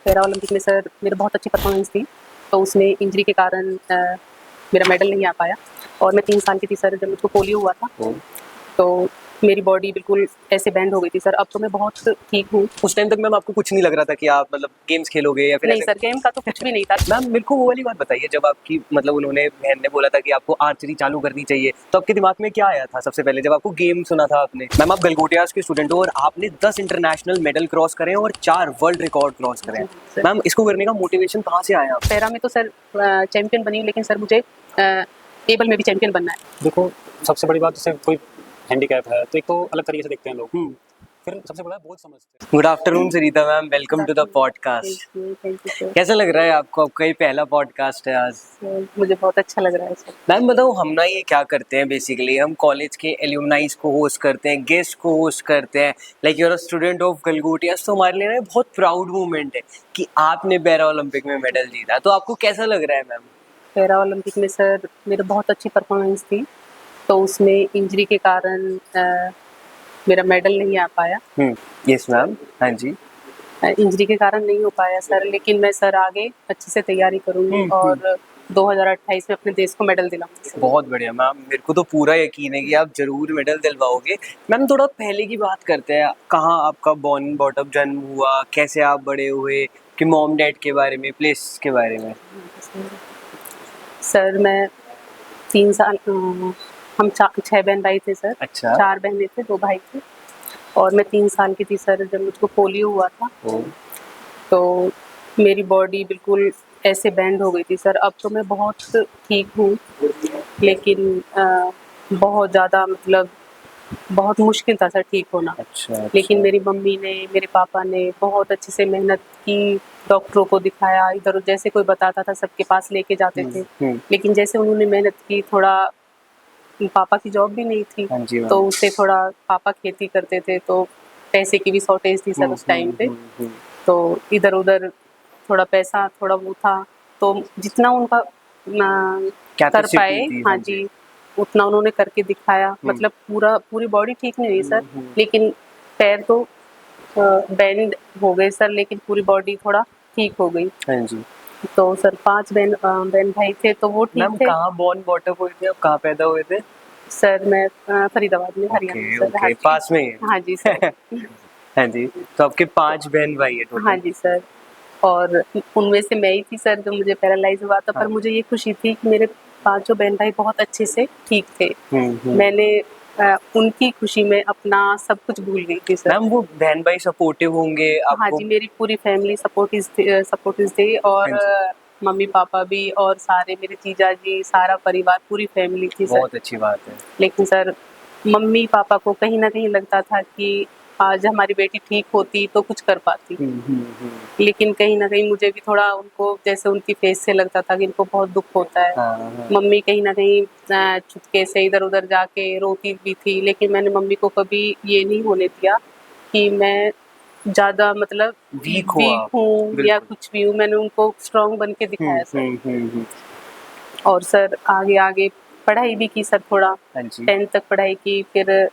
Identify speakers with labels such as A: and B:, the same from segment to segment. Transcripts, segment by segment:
A: Para Olympic में sir मेरी बहुत अच्छी परफॉर्मेंस थी, तो उसमें इंजरी के कारण मेरा मेडल नहीं आ पाया। और मैं 3 साल की थी सर जब मुझको पोलियो हुआ था, तो मेरी बॉडी बिल्कुल ऐसे बैंड हो गई थी सर। अब तो मैं बहुत ठीक हूँ।
B: उस टाइम तक मैम आपको कुछ नहीं लग रहा था कि आप मतलब गेम्स खेलोगे या फिर
A: नहीं सर, गेम का तो कुछ भी नहीं था।
B: मैम मेरे को वो वाली बात बताइए, जब आपकी मतलब उन्होंने बहन ने बोला था कि आपको आर्चरी चालू करनी चाहिए, तो आपके दिमाग में क्या आया था सबसे पहले जब आपको गेम सुना था आपने? मैम आप गलगोटियास के स्टूडेंट हो और आपने 10 इंटरनेशनल मेडल क्रॉस करे और 4 वर्ल्ड रिकॉर्ड क्रॉस करे। मैम इसको करने का मोटिवेशन कहाँ से आया?
A: पैरा में तो सर चैंपियन बनी हूँ, लेकिन सर मुझे टेबल में भी चैंपियन बनना है।
C: देखो, सबसे बड़ी बात जैसे कोई हैंडीकैप है तो एक तो अलग तरीके से देखते हैं लोग, फिर सबसे बड़ा बहुत समझते हैं।
B: Good afternoon Sarita ma'am, welcome to the podcast.
A: Thank you sir.
B: कैसा लग रहा है आपको? आपका ये पहला पॉडकास्ट है आज।
A: मुझे बहुत अच्छा लग रहा है सर।
B: मैम बताओ, हम ना ये क्या करते हैं बेसिकली, हम कॉलेज के एल्यूमनाइज को होस्ट करते हैं, गेस्ट को होस्ट करते हैं, like you are a student of Galgotias. तो हमारे लिए ना बहुत प्राउड मोमेंट है कि आपने पैरा ओलंपिक में मेडल जीता। तो आपको कैसा लग रहा है मैम?
A: पैरा ओलंपिक में सर मेरी बहुत अच्छी परफॉर्मेंस थी, तो उसमें इंजरी के कारण मेरा मेडल नहीं आ पाया।
B: यस मैम, हाँ जी।
A: इंजरी के कारण नहीं हो पाया सर, लेकिन मैं सर आगे अच्छे से तैयारी करूंगी और 2028 में अपने देश को मेडल दिलाऊंगी।
B: बहुत बढ़िया मैम, मेरे को तो पूरा यकीन है कि आप जरूर मेडल दिलवाओगे। मैम थोड़ा पहले की बात करते हैं, कहाँ आपका बॉर्न बॉटअप जन्म हुआ, कैसे आप बड़े हुए, कि मॉम डैड के बारे में, प्लेस के बारे में।
A: सर मैं 3 साल हम 6 बहन भाई थे सर।
B: अच्छा।
A: 4 बहनें थे, 2 भाई थे। और मैं 3 साल की थी सर जब मुझको पोलियो हुआ था। तो मेरी बॉडी बिल्कुल ऐसे बैंड हो गई थी सर। अब तो मैं बहुत ठीक हूँ, लेकिन बहुत ज़्यादा मतलब बहुत मुश्किल था सर ठीक होना।
B: अच्छा।
A: लेकिन मेरी मम्मी ने, मेरे पापा ने बहुत अच्छे से मेहनत की, डॉक्टरों को दिखाया, इधर जैसे कोई बताता था सबके पास लेके जाते थे। लेकिन जैसे उन्होंने मेहनत की, थोड़ा पापा की जॉब भी नहीं थी, तो उससे थोड़ा पापा खेती करते थे, तो पैसे की भी शॉर्टेज थी सर उस टाइम पे। तो इधर उधर थोड़ा पैसा थोड़ा वो था, तो जितना उनका कर पाए, हाँ जी, उतना उन्होंने करके दिखाया। मतलब पूरी बॉडी ठीक नहीं हुई सर, लेकिन पैर तो बेंड हो गए सर, लेकिन पूरी बॉडी थोड़ा ठीक हो गई।
B: हाँ जी।
A: तो सर 5 बहन भाई थे, तो वो ठीक थे।
B: कहाँ बॉर्न बॉटअप हुए थे, आप कहाँ पैदा हुए थे?
A: सर मैं फरीदाबाद में, हरियाणा सर। हाँ जी।
B: पास में ही है।
A: हाँ जी सर।
B: हाँ जी। तो आपके 5 बहन भाई है टोटल?
A: हाँ जी सर। और उनमें से मैं ही थी सर जो मुझे पैरालाइज हुआ था। पर मुझे ये खुशी थी कि मेरे 5 बहन भाई बहुत अच्छे से ठीक थे। मैंने उनकी खुशी में अपना सब कुछ भूल गई थी सर।
B: मैम वो बहन भाई सपोर्टिव होंगे आपको?
A: हाँ जी, मेरी पूरी फैमिली सपोर्टिव थी और मम्मी पापा भी, और सारे मेरे जीजा जी, सारा परिवार, पूरी फैमिली थी सर।
B: बहुत अच्छी बात है।
A: लेकिन सर मम्मी पापा को कहीं ना कहीं लगता था कि आज हमारी बेटी ठीक होती तो कुछ कर पाती। लेकिन कहीं ना कहीं मुझे भी थोड़ा उनको, जैसे उनकी फेस से लगता था कि इनको बहुत दुख होता है। मम्मी कहीं ना कहीं चुपके से इधर उधर जाके रोती भी थी, लेकिन मैंने मम्मी को कभी ये नहीं होने दिया कि मैं ज़्यादा मतलब वीक हूँ या कुछ भी हूँ। मैंने उनको स्ट्रॉन्ग बन के दिखाया सर। और सर आगे आगे पढ़ाई भी की सर, थोड़ा 10th तक पढ़ाई की। फिर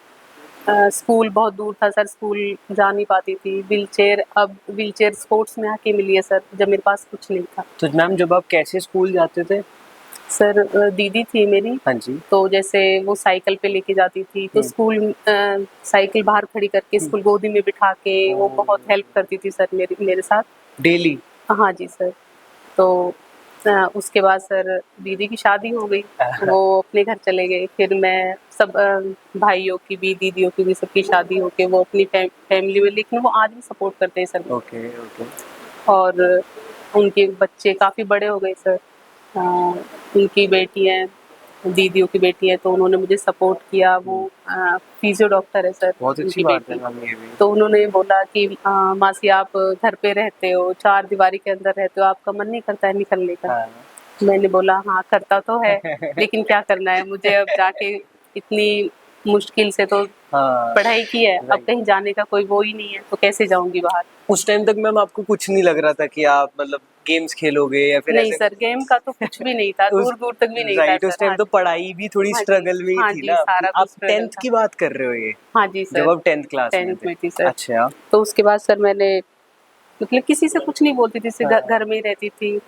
A: स्कूल बहुत दूर था सर, स्कूल जा नहीं पाती थी। अब व्हीलचेयर स्पोर्ट्स में आके मिली है सर, जब मेरे पास कुछ नहीं था।
B: तो मैम जब आप कैसे स्कूल जाते थे?
A: सर दीदी थी मेरी,
B: हाँ जी।
A: तो जैसे वो साइकिल पे लेके जाती थी, तो स्कूल साइकिल बाहर खड़ी करके स्कूल गोदी में बिठा के वो बहुत हेल्प करती थी सर मेरे साथ
B: डेली?
A: हाँ जी सर। तो उसके बाद सर दीदी की शादी हो गई, वो अपने घर चले गए। फिर मैं सब भाइयों की भी, दीदियों की भी, सबकी शादी हो के वो अपनी फैमिली में, लेकिन वो आज भी सपोर्ट करते हैं सर।
B: ओके।
A: और उनके बच्चे काफ़ी बड़े हो गए सर। उनकी बेटी है, दीदियों की बेटी है, तो उन्होंने मुझे सपोर्ट किया। वो फिजियो डॉक्टर है सर।
B: बहुत अच्छी बात है मैम ये भी।
A: तो उन्होंने बोला कि मासी आप घर पे रहते हो, 4 दीवारी के अंदर रहते हो, आपका मन नहीं करता है निकलने का? मैंने बोला हाँ करता तो है, लेकिन क्या करना है मुझे, अब जाके इतनी मुश्किल से तो पढ़ाई की है, अब कहीं जाने का कोई वो ही नहीं है, तो कैसे जाऊंगी बाहर।
B: उस टाइम तक मैम आपको कुछ नहीं लग रहा था कि आप मतलब गेम्स खेलोगे या फिर
A: नहीं सर, गेम का तो कुछ भी नहीं था, दूर दूर तक भी नहीं था
B: राइट। उस टाइम तो पढ़ाई भी थोड़ी स्ट्रगल में ही थी ना। आप 10th की बात कर रहे हो ये?
A: हाँ जी सर,
B: जब आप 10th क्लास में
A: में
B: थे?
A: थी सर।
B: अच्छा।
A: तो उसके बाद सर मैंने मतलब किसी से कुछ नहीं बोलती थी, सिर्फ घर में ही रहती थी,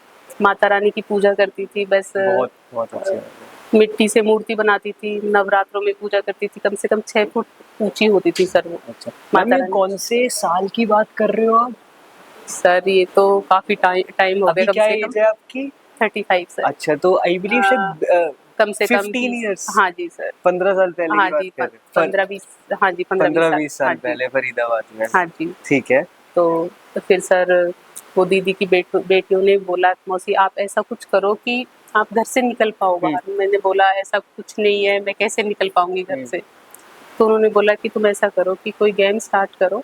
A: माता रानी की पूजा करती थी बस।
B: बहुत बहुत अच्छी बात है।
A: मिट्टी से मूर्ति बनाती थी, नवरात्रों में पूजा करती थी, कम से कम 6 फुट ऊंची होती थी सर वो।
B: अच्छा मैम,
A: माता
B: ये
A: रानी
B: कौन से साल की बात कर रहे हो आप?
A: सर ये तो काफी टाइम हो
B: अभी
A: गया, कम
B: क्या
A: से
B: एज
A: कम
B: है आपकी?
A: 35 सर।
B: अच्छा, तो आई बिलीव शायद
A: कम से कम
B: 15 ईयर्स,
A: हाँ जी सर।
B: 15 साल पहले की
A: हाँ
B: बात
A: जी,
B: कर रहे हो?
A: 15-20, हाँ जी 15-20
B: 15
A: साल।
B: 20
A: हाँ
B: साल
A: जी,
B: पहले फरीदाबाद में।
A: हाँ जी।
B: ठीक है।
A: तो फिर सर वो दीदी की बेटियों ने बोला मौसी आप ऐसा कुछ करो कि आप घर से निकल पाओ बाहर। मैंने बोला ऐसा कुछ नहीं है, मैं कैसे निकल पाऊंगी घर से। तो उन्होंने बोला कि तुम ऐसा करो कि कोई गेम स्टार्ट करो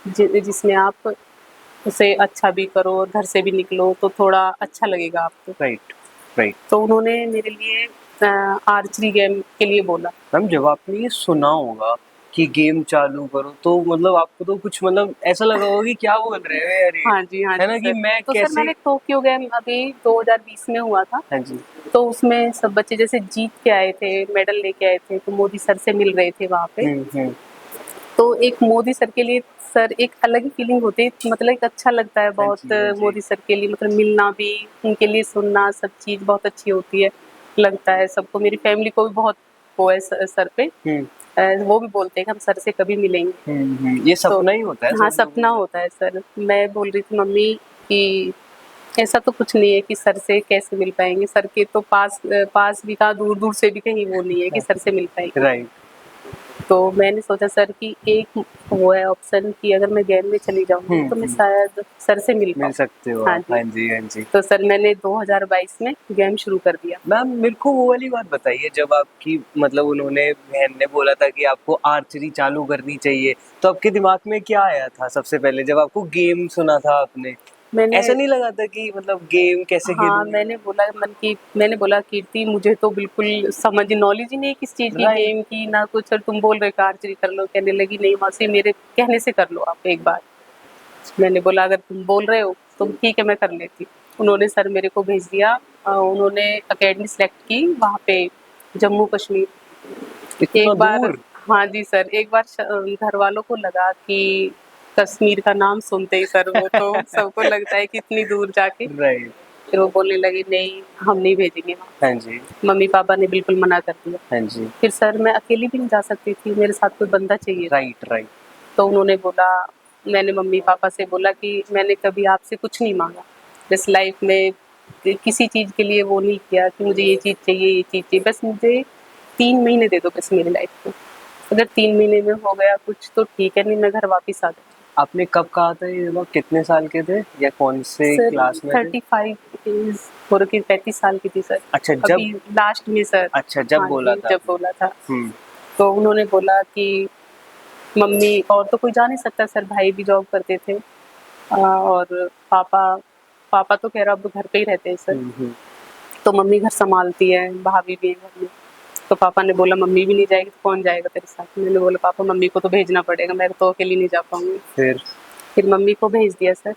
A: जिसमें आप उसे अच्छा भी करो और घर से भी निकलो तो थोड़ा अच्छा लगेगा आपको।
B: Right right.
A: तो उन्होंने मेरे लिए आर्चरी गेम के लिए बोला।
B: मैम जब आपने ये सुना होगा कि गेम चालू करो, तो मतलब आपको तो कुछ मतलब ऐसा लगा होगा कि क्या बोल रहे हैं यार ये,
A: हाँ जी, हाँ
B: है
A: जी
B: ना, कि
A: सर।
B: मैं
A: तो सर
B: कैसे।
A: मैंने टोक्यो गेम अभी 2020 में हुआ था।
B: हाँ जी।
A: तो उसमें सब बच्चे जैसे जीत के आए थे, मेडल लेके आए थे, तो मोदी सर से मिल रहे थे वहाँ पे। तो एक मोदी सर के लिए सर एक अलग ही फीलिंग होती है, मतलब एक अच्छा लगता है बहुत।
B: हाँ जी।
A: मोदी सर के लिए मतलब मिलना भी, उनके लिए सुनना, सब चीज़ बहुत अच्छी होती है, लगता है सबको। मेरी फैमिली को भी बहुत वो है सर पे। वो भी बोलते हैं कि हम सर से कभी मिलेंगे।
B: ये
A: तो
B: सपना ही होता है
A: हाँ,
B: सब लोगों
A: सपना
B: का।
A: होता है सर। मैं बोल रही थी मम्मी कि ऐसा तो कुछ नहीं है कि सर से कैसे मिल पाएंगे, सर के तो पास भी कहाँ, दूर दूर से भी कहीं वो नहीं है कि सर से मिल पाएंगे।
B: राइट।
A: तो मैंने सोचा सर कि एक वो है ऑप्शन कि अगर मैं गेम में चली जाऊंगी तो मैं शायद सर से मिल
B: मिल
A: पाऊँ।
B: सकते हो
A: हाँ
B: आप।
A: जी।
B: हाँ जी हाँ जी।
A: तो सर मैंने 2022 में गेम शुरू कर दिया।
B: मैम मेरे को वो वाली बात बताइए, जब आपकी मतलब उन्होंने, बहन ने बोला था कि आपको आर्चरी चालू करनी चाहिए, तो आपके दिमाग में क्या आया था सबसे पहले जब आपको गेम सुना था आपने?
A: मैंने
B: ऐसा नहीं लगा था कि मतलब गेम कैसे
A: हाँ,
B: खेलूं?
A: मैंने बोला कीर्ति मुझे तो बिल्कुल समझ नॉलेज ही नहीं किस चीज़ की,
B: राइट।
A: गेम की ना कुछ। और तुम बोल रहे हो आर्चरी कर लो। कहने लगी नहीं मौसी, मेरे कहने से कर लो आप एक बार। मैंने बोला अगर तुम बोल रहे हो तो ठीक है, मैं कर लेती। उन्होंने सर मेरे को भेज दिया। उन्होंने अकेडमी सेलेक्ट की वहाँ पे जम्मू कश्मीर।
B: इतना
A: एक बार
B: दूर?
A: हाँ जी सर, एक बार घर वालों को लगा कि कश्मीर का नाम सुनते ही सर वो तो सबको लगता है कि इतनी दूर जाके।
B: राइट।
A: फिर वो बोलने लगी नहीं हम नहीं भेजेंगे वहाँ।
B: हाँ जी।
A: मम्मी पापा ने बिल्कुल मना कर दिया।
B: हाँ जी।
A: फिर सर मैं अकेली भी नहीं जा सकती थी, मेरे साथ कोई बंदा चाहिए था।
B: Right right.
A: तो उन्होंने बोला, मैंने मम्मी पापा से बोला कि मैंने कभी आपसे कुछ नहीं मांगा बस लाइफ में, किसी चीज़ के लिए वो नहीं किया कि मुझे ये चीज़ चाहिए, ये चीज़ चाहिए। बस मुझे 3 महीने दे दो बस मेरी लाइफ को। अगर 3 महीने में हो गया कुछ तो ठीक है, नहीं मैं घर वापस आ जाऊँ।
B: आपने कब कहा था ये? लोग कितने साल के थे या कौन से
A: सर
B: क्लास में थे?
A: 35 इज और कि 35 साल की थी सर।
B: अच्छा जब,
A: अभी लास्ट में सर।
B: अच्छा जब
A: हाँ
B: बोला
A: जी,
B: था
A: जब
B: आपने।
A: बोला था। तो उन्होंने बोला कि मम्मी और तो कोई जा नहीं सकता सर, भाई भी जॉब करते थे। और पापा पापा तो कह रहा अब घर पे ही रहते हैं सर। तो मम्मी घर संभालती है, भाभी भी है घर में। तो पापा ने बोला मम्मी भी नहीं जाएगी तो कौन जाएगा तेरे साथ। मैंने बोला पापा मम्मी को तो भेजना पड़ेगा, मैं तो अकेली नहीं जा पाऊंगी। फिर मम्मी को भेज दिया सर।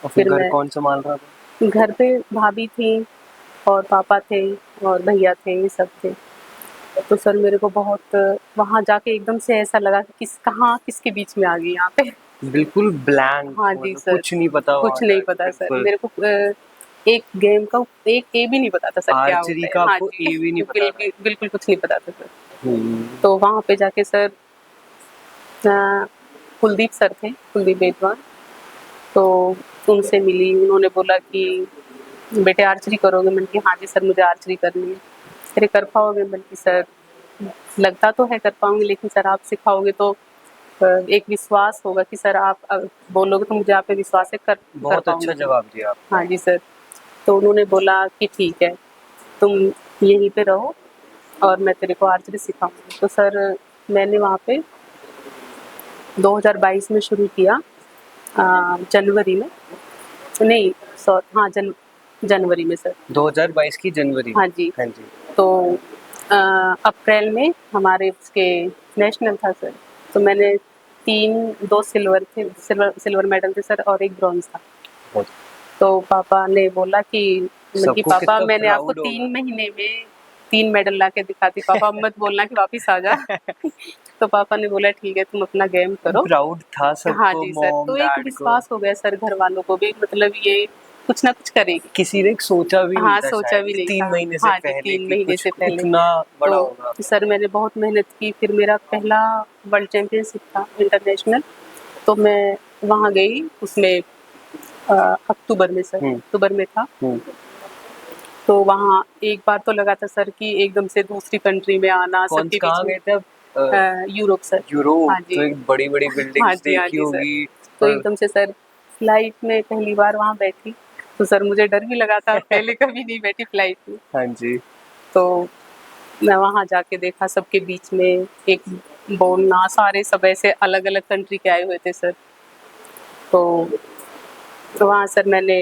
B: और
A: फिर
B: घर
A: मैं
B: कौन संभाल रहा था?
A: घर पे भाभी थी और पापा थे और भैया थे, ये सब थे। तो सर मेरे को बहुत वहाँ जाके एकदम से ऐसा लगा कि कहाँ किसके बीच में आ गई यहाँ पे।
B: बिल्कुल ब्लैंक,
A: हाँ जी
B: मतलब
A: सर,
B: कुछ नहीं पता
A: कुछ
B: वहाँ
A: नहीं
B: जाके,
A: पता सर
B: बिल्कुल।
A: मेरे को। एक गेम का एक ए भी नहीं पता था सर क्या
B: आर्चरी
A: होता है।
B: का
A: हाँ
B: आपको
A: जी
B: ए भी नहीं पता था?
A: बिल्कुल कुछ नहीं पता था सर। तो वहाँ पे जाके सर कुलदीप सर थे, कुलदीप बेटवान। तो उनसे मिली, उन्होंने बोला कि बेटे आर्चरी करोगे? मैंने कि हाँ जी सर मुझे आर्चरी करनी है। अरे कर पाओगे? मैंने कि सर लगता तो है कर पाऊंगी, लेकिन सर आप सिखाओगे तो एक विश्वास होगा कि सर आप बोलोगे तो मुझे आप पे विश्वास है, कर
B: बहुत अच्छा
A: पाऊंगी।
B: जवाब दिया आपने।
A: हाँ जी सर। तो उन्होंने बोला कि ठीक है तुम यहीं पे रहो और मैं तेरे को आर्चरी सिखाऊंगी। तो सर मैंने वहाँ पे 2022 में शुरू किया, जनवरी में, नहीं सॉरी हाँ जनवरी में सर।
B: 2022 की जनवरी में?
A: हाँ जी।
B: हाँ जी।
A: तो अप्रैल में हमारे उसके नेशनल था सर। तो मैंने 2 सिल्वर मेडल थे सर और 1 ब्रॉन्ज था।
B: बहुत।
A: तो पापा ने बोला कि
B: सबको
A: पापा
B: कितना
A: मैंने आपको
B: प्राउड होगा।
A: 3 महीने में 3 मेडल ला के दिखाती, पापा मत बोलना कि वापिस आ जा। तो पापा ने बोला ठीक है तुम अपना गेम करो।
B: प्राउड था सबको,
A: हाँ जी सर,
B: मॉम
A: तो एक
B: डैड को।
A: विश्वास हो गया सर घर वालों को भी, मतलब ये कुछ ना कुछ करेगी।
B: किसी ने सोचा भी नहीं
A: हाँ
B: था
A: सोचा
B: शायद
A: भी नहीं
B: 3
A: था।
B: महीने से
A: हाँ जी,
B: पहले
A: 3
B: कि
A: महीने
B: कुछ
A: से पहले।
B: इतना बड़ा होगा।
A: तो सर मैंने बहुत मेहनत की, फिर मेरा पहला वर्ल्ड चैंपियनशिप था इंटरनेशनल, तो मैं वहाँ गई उसमें अक्टूबर में सर, अक्टूबर में था। तो वहाँ एक बार तो लगा था सर कि एकदम से दूसरी कंट्री में आना,
B: कौन
A: सबके
B: कहाँ
A: बीच
B: गए थे आप?
A: में यूरोप सर।
B: यूरोप?
A: हाँ
B: तो
A: जी,
B: एक बड़ी बड़ी
A: हाँ
B: बिल्डिंग्स
A: जी, हाँ
B: देखी
A: जी सर।
B: होगी।
A: तो
B: और
A: एकदम से सर फ्लाइट में पहली बार वहाँ बैठी, तो सर मुझे डर भी लगा था, पहले कभी नहीं बैठी फ्लाइट में।
B: हाँ जी।
A: तो मैं वहाँ जाके देखा सबके बीच में एक बोलना, सारे सब ऐसे अलग अलग कंट्री के आए हुए थे सर। तो वहाँ सर मैंने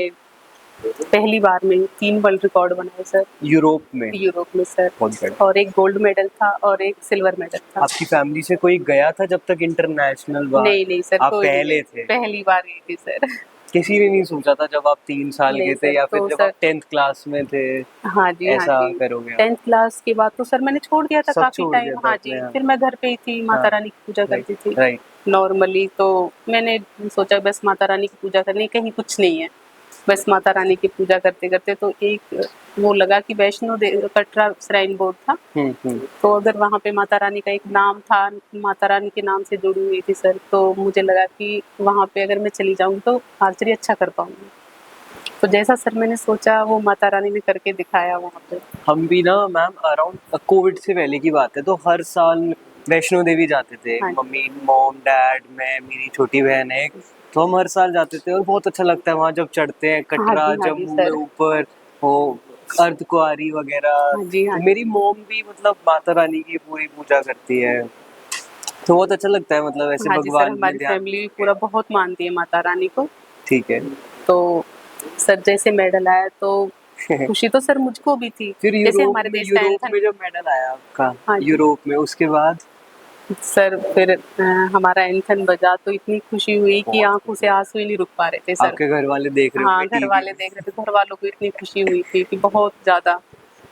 A: पहली बार में 3 वर्ल्ड रिकॉर्ड बनाए सर,
B: यूरोप में?
A: यूरोप में सर।
B: बहुत बढ़िया।
A: और एक गोल्ड मेडल था और एक सिल्वर मेडल था।
B: आपकी फैमिली से कोई गया था जब तक इंटरनेशनल बाहर?
A: नहीं नहीं सर,
B: आप
A: कोई नहीं
B: पहले
A: गई,
B: थे?
A: पहली बार गई थी सर।
B: किसी ने नहीं सोचा था जब आप 3 साल
A: नहीं
B: के थे
A: सर,
B: या फिर
A: तो
B: जब
A: सर
B: आप 10th क्लास में थे
A: हाँ जी, हाँ
B: ऐसा
A: जी,
B: करोगे आप?
A: 10th क्लास के बाद तो सर मैंने छोड़ दिया था
B: सब
A: काफ़ी
B: छोड़ दिया
A: टाइम।
B: था
A: हाँ
B: आपने?
A: जी,
B: हाँ।
A: फिर मैं घर पे ही थी, माता
B: हाँ।
A: रानी की पूजा
B: राइट
A: करती थी
B: राइट।
A: नॉर्मली। तो मैंने सोचा बस माता रानी की पूजा करनी, कहीं कुछ नहीं है, बस माता रानी की पूजा करते करते तो एक वो लगा कि वैष्णो देवी कटरा श्राइन बोर्ड था, तो अगर वहाँ पे माता रानी का एक नाम था, माता रानी के नाम से जुड़ी हुई थी सर, तो मुझे लगा कि वहाँ पे अगर मैं चली जाऊँगी तो आर्चरी अच्छा कर पाऊँगी। तो जैसा सर मैंने सोचा वो माता रानी ने करके दिखाया वहाँ पे।
B: हम भी ना मैम अराउंड कोविड से पहले की बात है, तो हर साल वैष्णो देवी जाते थे।
A: हाँ जी।
B: मम्मी, मॉम, डैड, मैं, मेरी छोटी बहन है एक, तो हम हर साल जाते थे और बहुत अच्छा लगता है वहाँ जब चढ़ते हैं
A: हाँ
B: कटरा
A: जी, हाँ जी
B: जम्मू में
A: सर।
B: ऊपर, वो अर्धकुंवारी वगैरह।
A: हाँ जी, हाँ
B: तो
A: जी।
B: मेरी मॉम भी मतलब माता रानी की पूरी पूजा करती है, तो बहुत अच्छा लगता है, मतलब ऐसे
A: हाँ जी सर,
B: भगवान में
A: हमारी
B: ध्यान
A: फैमिली भी
B: दे
A: पूरा
B: के।
A: बहुत मानती है माता रानी को।
B: ठीक है।
A: तो सर जैसे मेडल आया तो खुशी तो सर मुझको भी थी,
B: फिर
A: जैसे हमारे देश का
B: यूरोप
A: एंथम।
B: में जब मेडल आया आपका,
A: हाँ जी
B: यूरोप में, उसके बाद
A: सर, फिर हमारा एंथम बजा तो इतनी खुशी हुई कि
B: बहुत
A: आंखों से आंसू ही नहीं रुक पा रहे थे सर।
B: आपके घर वाले देख रहे होंगे
A: हाँ, घर
B: टीवी
A: वाले
B: में।
A: देख रहे थे, घर वालों को इतनी खुशी हुई थी कि बहुत ज़्यादा,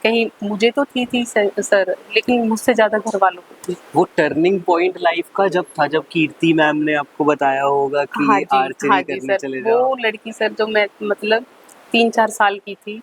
A: कहीं मुझे तो थी सर, लेकिन मुझसे ज़्यादा घर वालों को थी।
B: वो टर्निंग पॉइंट लाइफ का जब था, जब कीर्ति मैम ने आपको बताया होगा
A: हाँ
B: कि
A: जी, हाँ
B: आर्चरी
A: जी
B: करने
A: सर,
B: चले जाओ।
A: वो लड़की सर जो मैं मतलब 3-4 साल की थी,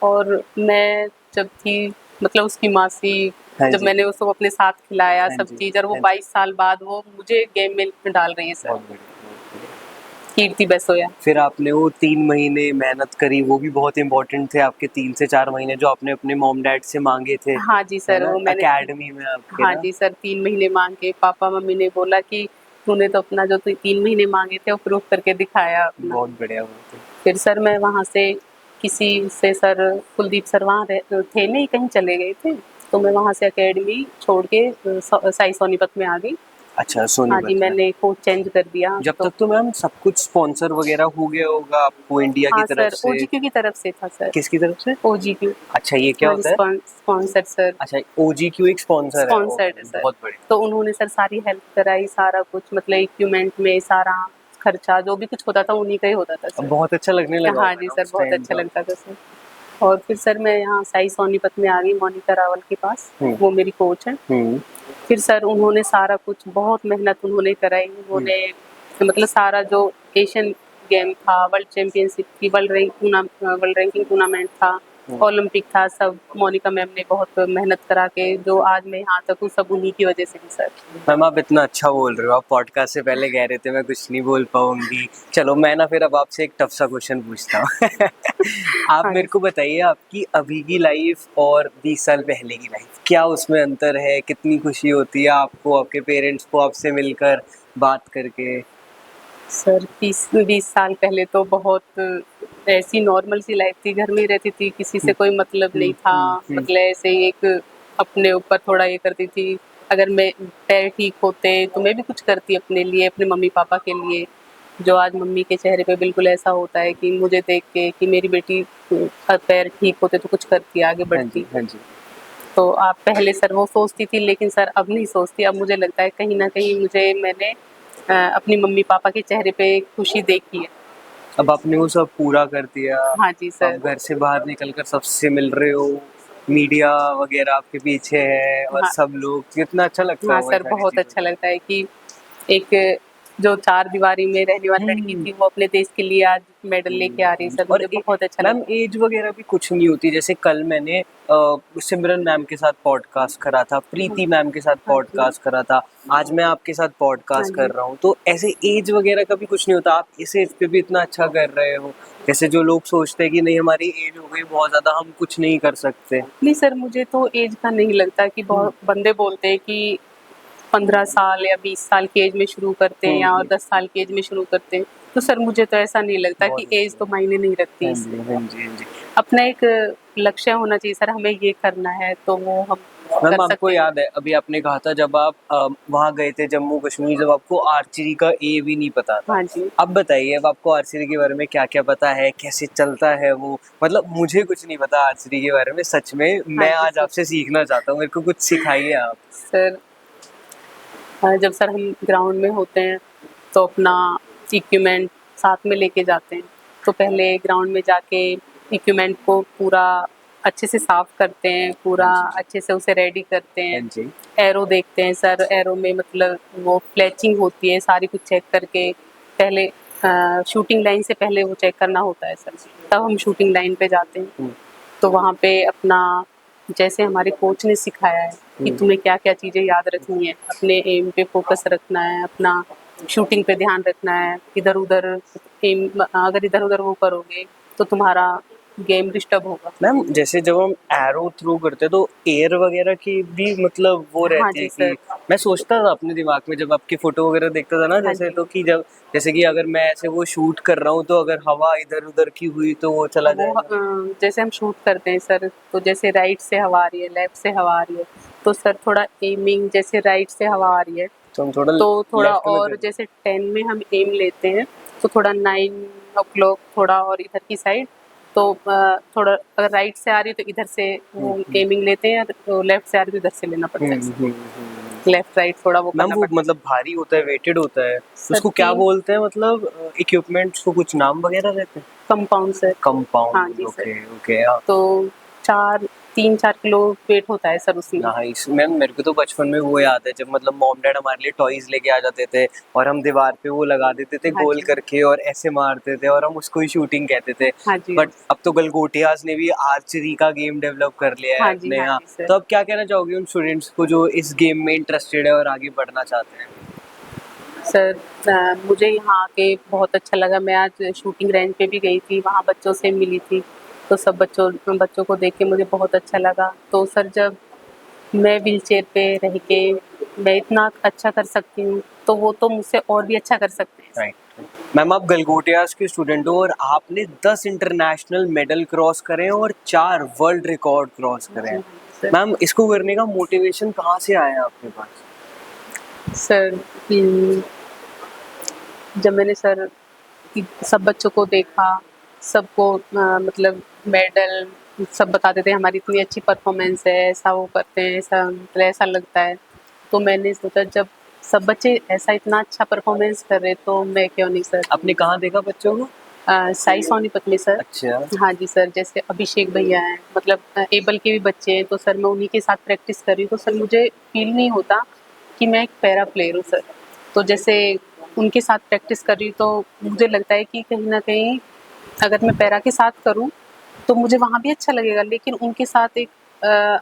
A: और मैं जब थी मतलब उसकी मासी,
B: हाँ
A: जब
B: जी,
A: मैंने उसको अपने साथ खिलाया
B: हाँ
A: सब
B: जी,
A: चीज़, और वो
B: हाँ जी।
A: 22 साल बाद वो मुझे गेम में डाल रही है सर,
B: बहुत बढ़िया, बहुत बढ़िया।
A: कीर्ति बसोया।
B: फिर आपने वो 3 महीने मेहनत करी, वो भी बहुत इम्पोर्टेंट थे आपके, 3 से 4 महीने जो आपने अपने मॉम डैड से मांगे थे,
A: हाँ जी
B: है
A: सर,
B: ना,
A: वो मैंने
B: अकेडमी में आपके
A: हाँ
B: ना।
A: जी सर, 3 महीने माँग के पापा मम्मी ने बोला कि तूने तो अपना जो तू 3 महीने माँगे थे वो प्रूव करके दिखाया अपना।
B: बहुत बढ़िया बात है।
A: फिर सर मैं वहाँ से किसी से सर कुलदीप सर वहाँ थे नहीं, कहीं चले गए थे, तो मैं वहाँ से अकेडमी छोड़ के साई सोनीपत में आ गई।
B: अच्छा,
A: हाँ जी,
B: सोनीपत में।
A: मैंने कोच चेंज कर दिया
B: जब
A: तो।
B: तक तो मैम सब कुछ स्पॉन्सर वगैरह हो गया होगा आपको इंडिया की
A: हाँ
B: तरफ
A: सर,
B: से?
A: ओजीक्यू की तरफ से था सर।
B: किसकी तरफ से?
A: ओजीक्यू।
B: अच्छा, ये क्या
A: हाँ जी,
B: होता है?
A: Sponsor sir.
B: अच्छा, ओजीक्यू एक स्पॉन्सर है।
A: स्पॉन्सर्ड है
B: ओके,
A: सर।
B: बहुत बढ़िया।
A: तो उन्होंने सर सारी हेल्प कराई, सारा कुछ मतलब इक्विपमेंट में सारा खर्चा जो भी कुछ होता था उन्हीं का ही होता था
B: अब
A: सर।
B: बहुत अच्छा लगने लगा
A: हाँ
B: होगा
A: जी
B: ना
A: सर,
B: उस
A: बहुत
B: टाइम
A: अच्छा
B: तो?
A: लगता था सर। और फिर सर मैं यहाँ साई सोनीपत में आ गई मोनिका रावल के पास, वो मेरी कोच है।
B: हम्म
A: फिर सर उन्होंने सारा कुछ बहुत मेहनत उन्होंने कराई, उन्होंने मतलब सारा जो एशियन गेम था, वर्ल्ड चैंपियनशिप थी, वर्ल्ड रैंकिंग टूर्नामेंट था, ओलंपिक था, सब मोनिका मैम ने बहुत मेहनत करा के जो आज मैं यहाँ तक हूँ, सब उन्हीं की वजह से ही सर।
B: मैम, आप इतना अच्छा बोल रहे हो, आप पॉडकास्ट से पहले कह रहे थे मैं कुछ नहीं बोल पाऊंगी। चलो मैं ना फिर अब आपसे एक टफ सा क्वेश्चन पूछता हूँ। आप
A: हाँ
B: मेरे को बताइए, आपकी अभी की लाइफ और 20 साल पहले की लाइफ, क्या उसमें अंतर है? कितनी खुशी होती है आपको, आपके पेरेंट्स को आपसे मिलकर बात करके?
A: सर 20 साल पहले तो बहुत ऐसी नॉर्मल सी लाइफ थी, घर में ही रहती थी, किसी से कोई मतलब नहीं था, मतलब ऐसे ही एक अपने ऊपर थोड़ा ये करती थी। अगर मैं पैर ठीक होते तो मैं भी कुछ करती अपने लिए, अपने मम्मी पापा के लिए। जो आज मम्मी के चेहरे पे बिल्कुल ऐसा होता है कि मुझे देख के कि मेरी बेटी पैर ठीक होते तो कुछ करती, आगे
B: हाँ जी,
A: बढ़ती।
B: हाँ जी।
A: तो आप पहले सर वो सोचती थी, लेकिन सर अब नहीं सोचती। अब मुझे लगता है कहीं न कहीं मैंने अपनी मम्मी पापा के चेहरे पे खुशी देखी है।
B: अब आपने वो सब पूरा कर दिया,
A: हाँ जी सर।
B: अब घर से बाहर निकल कर सबसे मिल रहे हो, मीडिया वगैरह आपके पीछे है और
A: हाँ।
B: सब लोग, कितना अच्छा लगता
A: हाँ
B: है वो
A: सर,
B: सारी
A: बहुत
B: चीजें।
A: अच्छा लगता है कि एक जो चार दीवारी में रहने वाली लड़की थी वो अपने देश के लिए आज मेडल लेके आ रही है सर,
B: और
A: मुझे बहुत अच्छा
B: मैम
A: लगता है।
B: एज वगैरह भी कुछ नहीं होती, जैसे कल मैंने सिमरन मैम के साथ पॉडकास्ट करा था, प्रीति मैम के साथ
A: हाँ जी।
B: पॉडकास्ट करा था, आज मैं आपके साथ
A: हाँ
B: पॉडकास्ट कर
A: जी।
B: रहा हूँ, तो ऐसे एज वगैरह का भी कुछ नहीं होता, आप इस एज पे भी इतना अच्छा कर रहे हो। जैसे जो लोग सोचते हैं कि नहीं हमारी एज हो गई बहुत ज्यादा, हम कुछ नहीं कर सकते।
A: नहीं सर, मुझे तो एज का नहीं लगता कि बहुत बंदे बोलते हैं कि 15 साल या 20 साल की एज में शुरू करते हैं या और 10 साल की एज में शुरू करते हैं। तो सर मुझे तो ऐसा नहीं लगता
B: बहुत
A: कि
B: अच्छी
A: एज तो
B: बात।
A: मायने नहीं रखती
B: हाँ
A: इसमें।
B: जी, हाँ जी, हाँ जी।
A: अपना एक लक्ष्य होना चाहिए सर, हमें ये करना है तो वो हम कर
B: मैम आपको
A: सकते हैं।
B: याद है अभी आपने कहा था जब आप वहाँ गए थे जम्मू कश्मीर, जब आपको आर्चरी का ए भी नहीं पता था।
A: हाँ जी।
B: अब बताइए अब आपको आर्चरी के बारे में क्या क्या पता है, कैसे चलता है वो, मतलब मुझे कुछ नहीं पता आर्चरी के बारे में, सच में
A: हाँ
B: मैं
A: जी
B: आज
A: सर।
B: आपसे सीखना चाहता हूँ, मेरे को कुछ सिखाइए आप।
A: सर जब सर हम ग्राउंड में होते हैं तो अपना इक्विपमेंट साथ में लेके जाते हैं। तो पहले ग्राउंड में जाके इक्विपमेंट को पूरा अच्छे से साफ करते हैं, पूरा
B: हाँ जी।
A: अच्छे से उसे रेडी करते
B: हाँ
A: हैं।
B: जी।
A: एरो देखते हैं सर, एरो में मतलब वो फ्लैचिंग होती है, सारी कुछ चेक करके पहले शूटिंग लाइन से पहले वो चेक करना होता है सर, तब हम शूटिंग लाइन पे जाते हैं।
B: हम्म,
A: तो वहाँ पे अपना जैसे हमारे कोच ने सिखाया है कि तुम्हें क्या क्या चीज़ें याद रखनी है, अपने एम पे फोकस रखना है, अपना शूटिंग पे ध्यान रखना है, इधर उधर एम अगर इधर उधर वो करोगे तो तुम्हारा गेम डिस्टर्ब होगा।
B: मैम जैसे जब हम एरो थ्रू करते हैं तो एयर वगैरह की भी मतलब वो
A: हाँ
B: रहती है
A: जी
B: कि,
A: सर।
B: मैं सोचता था अपने दिमाग में जब आपकी फोटो वगैरह देखता था ना,
A: हाँ
B: जैसे
A: जी।
B: तो कि जब जैसे कि अगर मैं ऐसे वो शूट कर रहा हूँ तो अगर हवा इधर उधर की हुई तो वो चला
A: वो
B: जाएगा।
A: जैसे हम शूट करते हैं सर, तो जैसे राइट से हवा आ रही है, लेफ्ट से हवा आ रही है, तो सर थोड़ा एमिंग जैसे राइट से हवा आ रही है
B: तो हम थोड़ा
A: तो थोड़ा
B: लेफ्ट में
A: और
B: कर।
A: जैसे 10 में हम एम लेते हैं तो थोड़ा 9 o'clock थोड़ा और इधर की साइड, तो थोड़ा अगर राइट से आ रही है तो इधर से वो एमिंग लेते हैं, तो लेफ्ट से आ रही है तो इधर से लेना पड़ता है सर। लेफ्ट राइट थोड़ा वो
B: मैम
A: करना
B: वो
A: पड़ता
B: मतलब भारी होता है, वेटेड होता है,
A: है सर।
B: उसको क्या बोलते हैं, मतलब इक्विपमेंट्स को कुछ नाम वगैरह रहते हैं?
A: Compound sir. हाँ
B: कंपाउंड,
A: जी सर।
B: Okay okay.
A: तो 3-4 किलो वेट होता है सर उसमें।
B: नाइस मैम, मेरे को तो बचपन में वो याद है जब मतलब मॉम डैड हमारे लिए टॉयज लेके आ जाते थे और हम दीवार पे वो लगा देते थे
A: हाँ
B: गोल
A: जी।
B: करके और ऐसे मारते थे और हम उसको ही शूटिंग कहते थे।
A: हाँ जी।
B: बट अब तो गलगोटियाज ने भी आर्चरी का गेम डेवलप कर लिया है
A: हाँ जी।
B: अपने
A: हाँ
B: यहाँ।
A: जी सर।
B: तो अब क्या कहना चाहोगे उन स्टूडेंट्स को जो इस गेम में इंटरेस्टेड है और आगे बढ़ना चाहते हैं?
A: सर मुझे यहाँ आके बहुत अच्छा लगा। मैं आज शूटिंग रेंज पे भी गई थी, वहाँ बच्चों से मिली थी, तो सब बच्चों बच्चों को देख के मुझे बहुत अच्छा लगा। तो सर जब मैं व्हीलचेयर पे रह के मैं इतना अच्छा कर सकती हूँ तो वो तो मुझसे और भी अच्छा कर सकते हैं।
B: राइट। मैम आप गलगोटियाज के स्टूडेंट हो और आपने 10 इंटरनेशनल मेडल क्रॉस करे हैं और 4 वर्ल्ड रिकॉर्ड क्रॉस करे
A: जी
B: हैं।
A: हाँ सर।
B: मैम इसको करने का मोटिवेशन कहाँ से आया आपके पास?
A: सर जब मैंने सर सब बच्चों को देखा, सबको मतलब मेडल सब बताते थे हमारी इतनी अच्छी परफॉर्मेंस है, ऐसा वो करते हैं, ऐसा मतलब ऐसा लगता है। तो मैंने सोचा जब सब बच्चे ऐसा इतना अच्छा परफॉर्मेंस कर रहे तो मैं क्यों नहीं सर।
B: आपने कहाँ देखा बच्चों को?
A: साई सोनीपत में सर।
B: अच्छा।
A: हाँ जी सर, जैसे अभिषेक भैया हैं, मतलब एबल के भी बच्चे हैं, तो सर मैं उन्हीं के साथ प्रैक्टिस कर रही हूँ, तो सर मुझे फील नहीं होता कि मैं एक पैरा प्लेयर हूँ सर। तो जैसे उनके साथ प्रैक्टिस कर रही हूँ तो मुझे लगता है कि कहीं न कहीं अगर मैं पैरा के साथ करूँ तो मुझे वहाँ भी अच्छा लगेगा, लेकिन उनके साथ एक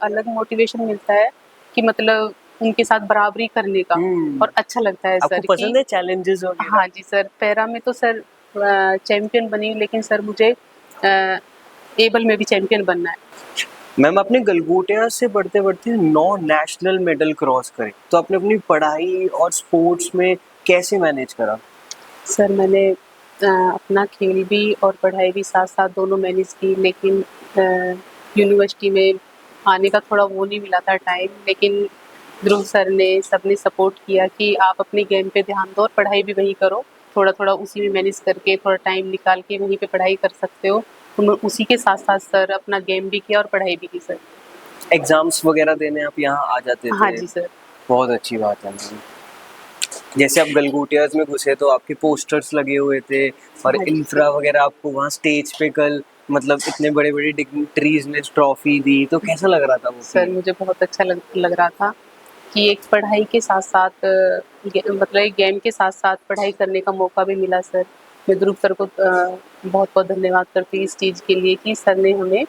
A: अलग मोटिवेशन मिलता है कि मतलब उनके साथ बराबरी करने का, और अच्छा लगता है
B: आपको
A: सर कि
B: पसंद है चैलेंजेस वगैरह?
A: हाँ जी सर, पैरा में तो सर चैंपियन बनी हूँ, लेकिन सर मुझे एबल में भी चैंपियन बनना है।
B: मैम आपने गलगोटिया से बढ़ते बढ़ते 9 नेशनल मेडल क्रॉस करे, तो आपने अपनी पढ़ाई और स्पोर्ट्स में कैसे मैनेज करा?
A: सर मैंने अपना खेल भी और पढ़ाई भी साथ साथ दोनों मैनेज की, लेकिन यूनिवर्सिटी में आने का थोड़ा वो नहीं मिला था टाइम, लेकिन ध्रुव सर ने सबने सपोर्ट किया कि आप अपनी गेम पे ध्यान दो और पढ़ाई भी वही करो, थोड़ा थोड़ा उसी में मैनेज करके थोड़ा टाइम निकाल के वहीं पे पढ़ाई कर सकते हो। तो मैं उसी के साथ साथ सर अपना गेम भी किया और पढ़ाई भी की सर।
B: एग्जाम्स वगैरह देने आप यहाँ आ जाते
A: हाँ
B: थे?
A: जी सर।
B: बहुत अच्छी बात है मैम। जैसे आप गलगोटियाज में घुसे तो आपके पोस्टर्स लगे हुए थे और
A: हाँ जी सर।
B: इंफ्रा वगैरह आपको वहाँ स्टेज पे कल मतलब इतने बड़े बड़े डिग्निटरीज ने ट्रॉफी दी, तो कैसा लग रहा था वो
A: सर
B: feel?
A: मुझे बहुत अच्छा लग रहा था कि एक पढ़ाई के साथ साथ मतलब एक गेम के साथ साथ पढ़ाई करने का मौका भी मिला सर। मैं ध्रुव सर को बहुत बहुत धन्यवाद करती हूँ इस चीज़ के लिए कि सर ने हमें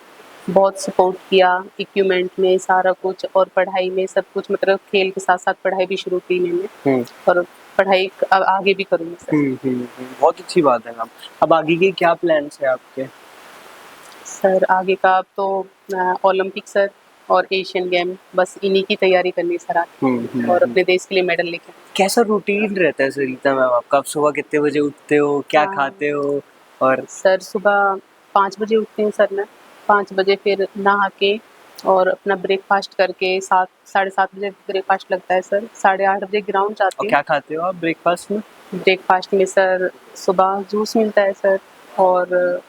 A: बहुत सपोर्ट किया इक्विपमेंट में सारा कुछ और पढ़ाई में सब कुछ, मतलब खेल के साथ साथ पढ़ाई भी शुरू की मैंने
B: हम्म
A: और पढ़ाई आगे भी करूँगी सर।
B: बहुत अच्छी बात है मैम। अब आगे के क्या प्लान्स है आपके?
A: सर आगे का अब तो ओलंपिक सर और एशियन गेम, बस इन्हीं की तैयारी करनी है सर आगे और अपने देश के लिए मेडल लेके।
B: कैसा रूटीन रहता है सरिता मैम आपका? आप सुबह कितने बजे उठते हो, क्या
A: हाँ।
B: खाते हो? और
A: सर सुबह 5 बजे उठती हूँ सर मैं। 5 बजे फिर नहा के और अपना ब्रेकफास्ट करके 7 साढ़े 7 बजे ब्रेकफास्ट लगता है सर। 8:30 बजे ग्राउंड जाती हूँ।
B: क्या खाते हो आप ब्रेकफास्ट में?
A: ब्रेकफास्ट में सर सुबह जूस मिलता है सर और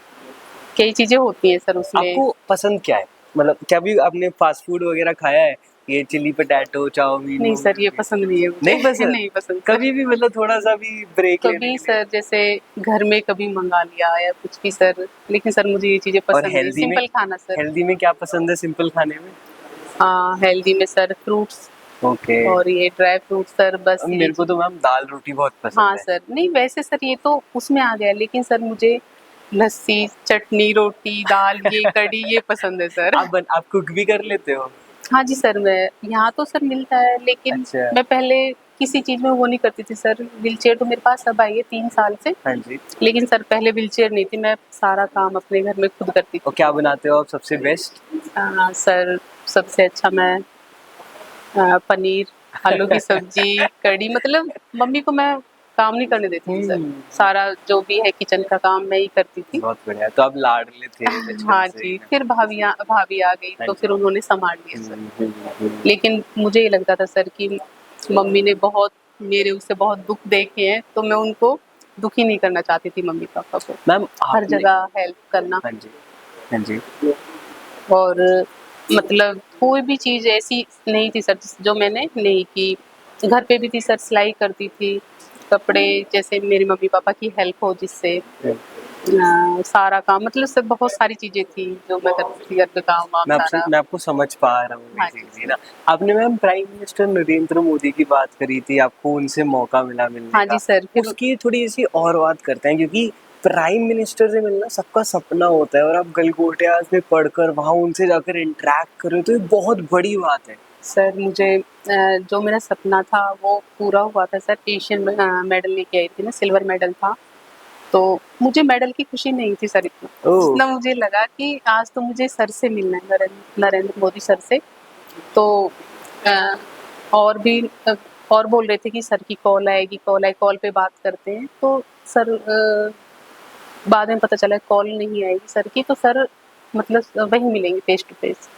A: कई चीज़ें होती हैं सर उसमें।
B: आपको पसंद क्या है? मतलब कभी आपने फास्ट फूड वगैरह खाया है? ये चिली पोटैटो, चाउमीन?
A: नहीं सर ये पसंद नहीं है मुझे।
B: नहीं पसंद?
A: नहीं पसंद सर।
B: कभी भी मतलब थोड़ा सा भी ब्रेक लेने
A: कभी
B: के लिए?
A: सर जैसे घर में कभी मंगा लिया या कुछ भी सर, लेकिन सर मुझे ये चीज़ें
B: और
A: पसंद नहीं। सिंपल खाना सर।
B: हेल्दी में क्या पसंद है सिंपल खाने में?
A: हेल्दी में सर फ्रूट्स
B: ओके।
A: और ये ड्राई फ्रूट सर, बस ये
B: मेरे को तो मैम दाल रोटी बहुत पसंद
A: हाँ
B: है।
A: सर। नहीं वैसे सर ये तो उसमें आ गया, लेकिन सर मुझे लस्सी चटनी रोटी दाल ये कढ़ी ये पसंद है सर।
B: आप कुक भी कर लेते हो?
A: हाँ जी सर, मैं यहाँ तो सर मिलता है, लेकिन
B: अच्छा।
A: मैं पहले किसी चीज़ में वो नहीं करती थी सर। व्हीलचेयर तो मेरे पास अब आई है 3 साल से,
B: हाँ जी।
A: लेकिन सर पहले व्हीलचेयर नहीं थी। मैं सारा काम अपने घर में खुद करती थी।
B: और क्या बनाते हो आप सबसे बेस्ट?
A: सर सबसे अच्छा मैं पनीर आलू की सब्जी कढ़ी, मतलब मम्मी को मैं काम नहीं करने देती थी सर। सारा जो भी है किचन का काम मैं ही करती थी।
B: बहुत बढ़िया, तो आप लाडले थे बचपन
A: हाँ
B: से।
A: जी, फिर भाभी आ गई
B: हाँ
A: तो
B: जी।
A: फिर उन्होंने संभाल लिया सर। लेकिन मुझे ये लगता था सर कि मम्मी ने बहुत मेरे उससे बहुत दुख देखे हैं, तो मैं उनको दुखी नहीं करना चाहती थी मम्मी पापा को।
B: मैम
A: हर जगह हेल्प करना।
B: हाँ जी, हाँ जी।
A: और मतलब कोई भी चीज़ ऐसी नहीं थी सर जो मैंने नहीं की। घर पे भी थी सर, सिलाई करती थी, कपड़े जैसे मेरे मम्मी पापा की हेल्प हो जिससे सारा काम, मतलब सब बहुत सारी चीज़ें थी जो मैं करती थी, घर का काम वाम सारा।
B: मैं आपको समझ पा रहा हूँ
A: हाँ जी
B: बेसिकली ना। आपने ma'am prime minister Narendra Modi की बात करी थी, आपको उनसे मौका मिला मिलने
A: हाँ
B: का।
A: जी सर। फिर
B: उसकी थोड़ी सी और बात करते हैं, क्योंकि प्राइम मिनिस्टर से मिलना सबका सपना होता है, और आप गलगोटियास में पढ़कर वहाँ उनसे जाकर इंटरेक्ट कर रहे हो, तो ये बहुत बड़ी बात है।
A: सर मुझे जो मेरा सपना था वो पूरा हुआ था सर। एशियन मेडल लेके आई थी ना, सिल्वर मेडल था। तो मुझे मेडल की खुशी नहीं थी सर इतना,
B: ओह।
A: जितना मुझे लगा कि आज तो मुझे सर से मिलना है, नरेंद्र मोदी सर से। तो अ, और भी और बोल रहे थे कि सर की कॉल आएगी, कॉल पे बात करते हैं। तो सर बाद में पता चला कॉल नहीं आएगी सर की, तो सर मतलब वहीं मिलेंगे फेस टू फेस।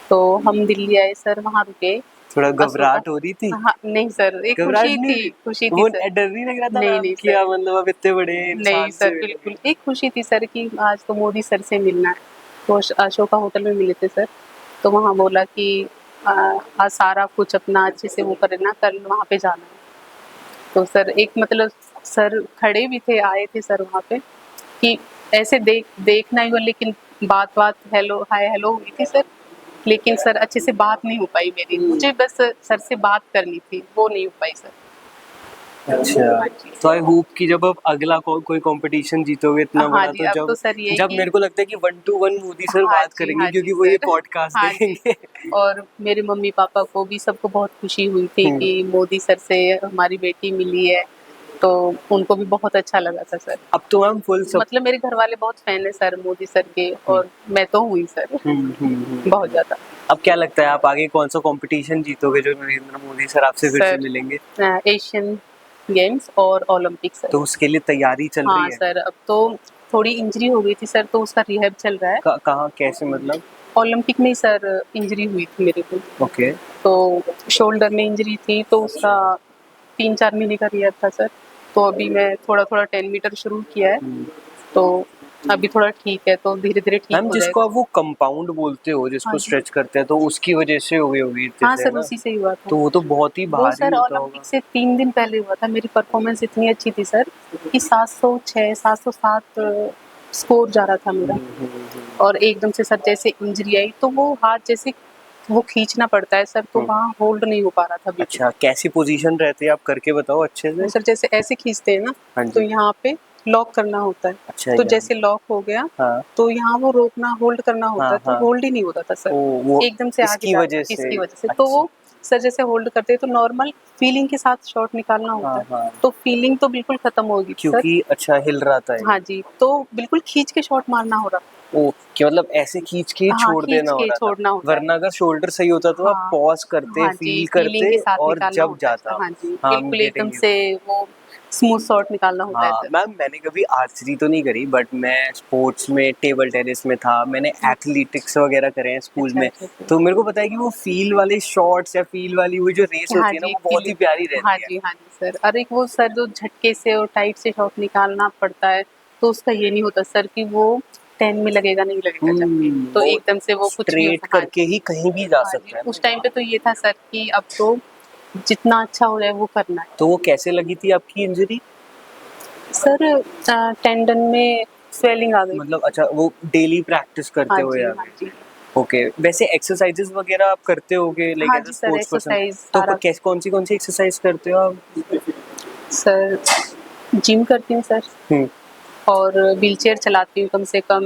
A: तो हम दिल्ली आए सर, वहाँ रुके।
B: थोड़ा घबराहट हो रही थी?
A: हाँ नहीं सर, एक
B: घबराहट नहीं थी?
A: खुशी थी
B: वो
A: सर।
B: डर नहीं लग रहा था
A: नहीं
B: मैम
A: नहीं
B: कि
A: सर,
B: मतलब अब इतने बड़े
A: नहीं
B: इंसान
A: सर
B: से
A: बिल्कुल एक खुशी थी सर कि आज तो मोदी सर से मिलना है। तो अशोका होटल में मिले थे सर। तो वहाँ बोला कि आज सारा कुछ अपना अच्छे से वो करना, कल वहाँ पे जाना है। तो सर एक मतलब सर खड़े भी थे, आए थे सर वहाँ पे कि ऐसे देखना ही हो, लेकिन बात हेलो हाय हेलो हुई थी सर। लेकिन सर अच्छे से बात नहीं हो पाई मेरी। मुझे बस सर से बात करनी थी, वो नहीं हो पाई सर।
B: अच्छा, तो आई होप कि जब आप अगला कोई कंपटीशन जीतोगे इतना
A: हाँ
B: बड़ा,
A: जी,
B: तो
A: अब तो सर यही
B: जब
A: कि
B: मेरे को लगता है कि 1 to 1 मोदी सर
A: हाँ
B: बात
A: जी,
B: करेंगे,
A: हाँ जी
B: क्योंकि वो ये
A: सर।
B: पॉडकास्ट
A: हाँ जी।
B: देखेंगे।
A: और मेरे मम्मी पापा को भी सबको बहुत खुशी हुई थी कि मोदी सर से हमारी बेटी मिली है, तो उनको भी बहुत अच्छा लगा था सर।
B: अब तो मैम फुल सब
A: मतलब मेरे घर वाले बहुत फैन है सर मोदी सर के, और मैं तो हुई सर बहुत ज़्यादा।
B: अब क्या लगता है आप आगे कौन सा कंपटीशन जीतोगे जो नरेंद्र मोदी सर आपसे फिर से
A: सर
B: मिलेंगे?
A: एशियन गेम्स और ओलंपिक सर।
B: तो उसके लिए तैयारी चल
A: हाँ
B: रही है?
A: सर, अब तो थोड़ी इंजरी हो गई थी सर, तो उसका रिहैब चल रहा है।
B: कहाँ कैसे मतलब?
A: ओलंपिक में ही सर इंजरी हुई थी मेरे को।
B: ओके।
A: तो शोल्डर में इंजरी थी, तो उसका 3-4 महीने का रिहैब था सर। तो अभी मैं थोड़ा 10 मीटर शुरू किया है, तो अभी थोड़ा ठीक है, तो धीरे-धीरे ठीक
B: मैम
A: हो
B: जिसको
A: जाएगा।
B: आप वो कंपाउंड बोलते हो,
A: हाँ
B: जिसको
A: जी।
B: स्ट्रेच करते हैं, तो उसकी वजह से हो गई होगी
A: हाँ
B: जैसे, है
A: सर,
B: ना?
A: उसी से ही हुआ था।
B: तो वो तो बहुत ही
A: वो
B: भारी
A: सर
B: होता होगा।
A: ओलंपिक से 3 दिन पहले हुआ था। मेरी परफॉर्मेंस इतनी अच्छी थी सर कि 706, 707 स्कोर जा रहा था मेरा, और एकदम से सर जैसे इंजरी आई तो वो हाथ जैसे वो खींचना पड़ता है सर, तो वहाँ होल्ड नहीं हो पा रहा था बिल्कुल।
B: अच्छा, कैसी पोजीशन रहती है, आप करके बताओ अच्छे से।
A: सर जैसे ऐसे खींचते हैं ना,
B: हाँ
A: तो
B: जी।
A: यहाँ पे लॉक करना होता है।
B: अच्छा,
A: तो
B: यहाँ।
A: जैसे लॉक हो गया,
B: हाँ।
A: तो यहाँ वो रोकना होल्ड करना होता
B: हाँ,
A: है, तो
B: हाँ।
A: होल्ड ही नहीं होता था सर,
B: ओ, वो
A: एकदम से आगे
B: इसकी
A: जा
B: वजह से।
A: इसकी वजह से।
B: अच्छा।
A: तो वो सर जैसे होल्ड करते हैं तो नॉर्मल फीलिंग के साथ शॉट निकालना होता
B: हाँ,
A: है,
B: हाँ।
A: तो फीलिंग तो बिल्कुल खत्म होगी सर।
B: क्योंकि अच्छा हिल रहा था ये।
A: हाँ जी, तो बिल्कुल खींच के शॉट मारना हो रहा।
B: ओ, कि मतलब ऐसे खींच के ही
A: हाँ,
B: छोड़
A: खींच
B: देना हो
A: के
B: रहा था,
A: छोड़ना होता है।
B: वरना अगर शोल्डर सही होता तो आप
A: हाँ,
B: पॉज करते,
A: हाँ जी,
B: फील
A: फीलिंग
B: करते
A: के साथ
B: और
A: निकालना
B: जब
A: होता है
B: जाता।
A: सर। हाँ जी,
B: हाँ,
A: बिल्कुल एकदम
B: गेटिंग।
A: से वो स्मूथ शॉट निकालना होता है
B: हाँ
A: सर।
B: मैम, मैंने कभी आर्चरी तो नहीं करी, बट मैं स्पोर्ट्स में टेबल टेनिस में था, मैंने एथलेटिक्स वगैरह करे हैं स्कूल
A: अच्छा,
B: में।
A: अच्छा, अच्छा।
B: तो मेरे को पता है कि वो फील वाले शॉट्स या फील वाली वो जो रेस
A: हाँ
B: होती है ना,
A: जी,
B: वो बहुत ही प्यारी
A: हाँ
B: रहती है।
A: जी, हाँ जी सर। अरे वो सर जो झटके से और टाइट से शॉट निकालना पड़ता है, तो उसका ये नहीं होता सर कि वो 10 में लगेगा, नहीं लगेगा जब तो
B: वो
A: एकदम से वो कुछ भी हो।
B: स्ट्रेट
A: हाँ
B: करके
A: जी,
B: ही कहीं भी जा
A: हाँ जी,
B: सकता है।
A: उस टाइम पे तो ये था सर कि अब तो जितना अच्छा हो जाए वो करना है।
B: तो वो कैसे लगी थी आपकी इंजरी?
A: सर टेंडन में स्वेलिंग आ गई।
B: मतलब अच्छा, वो डेली प्रैक्टिस करते
A: हाँ
B: हुए
A: जी,
B: आ
A: हाँ
B: गई।
A: जी।
B: ओके, वैसे एक्सरसाइजेस वगैरह आप करते होगे लाइक
A: हाँ
B: एज अ
A: जी सर,
B: स्पोर्ट्स पर्सन,
A: एक्सरसाइज
B: तो
A: सारा।
B: कैसे कौन सी एक्सरसाइज करते हो आप?
A: सर जिम करती हूँ सर,
B: हम्म।
A: और व्हीलचेयर चलाती हूँ कम से कम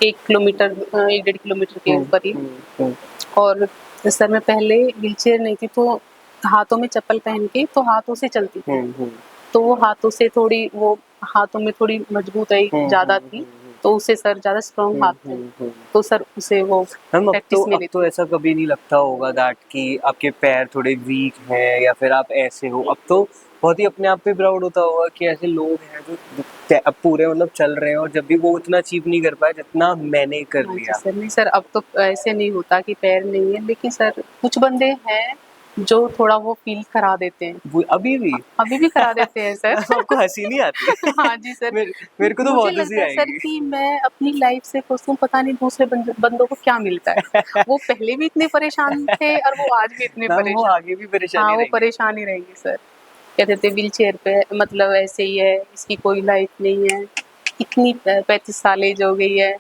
A: 1 किलोमीटर 1 डेढ़ किलोमीटर के ऊपर ही।
B: हम्म।
A: और सर मैं पहले व्हीलचेयर नहीं थी, तो हाथों में चप्पल पहन के तो हाथों से चलती थी।
B: हम्म।
A: तो वो हाथों से थोड़ी वो हाथों में थोड़ी मजबूताई ज़्यादा थी, तो उससे सर ज़्यादा स्ट्रॉन्ग हाथ थे, तो सर उसे वो
B: मैम,
A: प्रैक्टिस
B: अब
A: मिली
B: तो
A: थी।
B: ऐसा कभी नहीं लगता होगा दैट कि आपके पैर थोड़े वीक हैं या फिर आप ऐसे हो। अब तो बहुत ही अपने आप पे प्राउड होता होगा कि ऐसे लोग हैं जो अब पूरे मतलब चल रहे हैं, और जब भी वो उतना अचीव नहीं कर पाए जितना मैंने कर
A: हाँ जी
B: लिया।
A: सर, नहीं सर अब तो ऐसे नहीं होता कि पैर नहीं है, लेकिन सर कुछ बंदे हैं जो थोड़ा वो फील करा देते हैं।
B: वो अभी भी
A: अभी भी करा देते हैं सर।
B: मैम, आपको हंसी नहीं आती?
A: हाँ जी सर।
B: मेरे को तो
A: मुझे
B: बहुत हंसी
A: लगता है सर
B: आएगी।
A: कि मैं अपनी लाइफ से खुश हूँ, पता नहीं दूसरे बंदों को क्या मिलता है। वो पहले भी इतने परेशान थे और वो आज भी इतने
B: मैम, वो
A: परेशान।
B: आगे भी
A: हाँ,
B: परेशानी
A: वो
B: रहेंगे।
A: परेशान ही रहेंगे सर। कहते थे व्हीलचेयर पे मतलब ऐसे ही है, इसकी कोई लाइफ नहीं है, इतनी 35 साल एज हो गई है,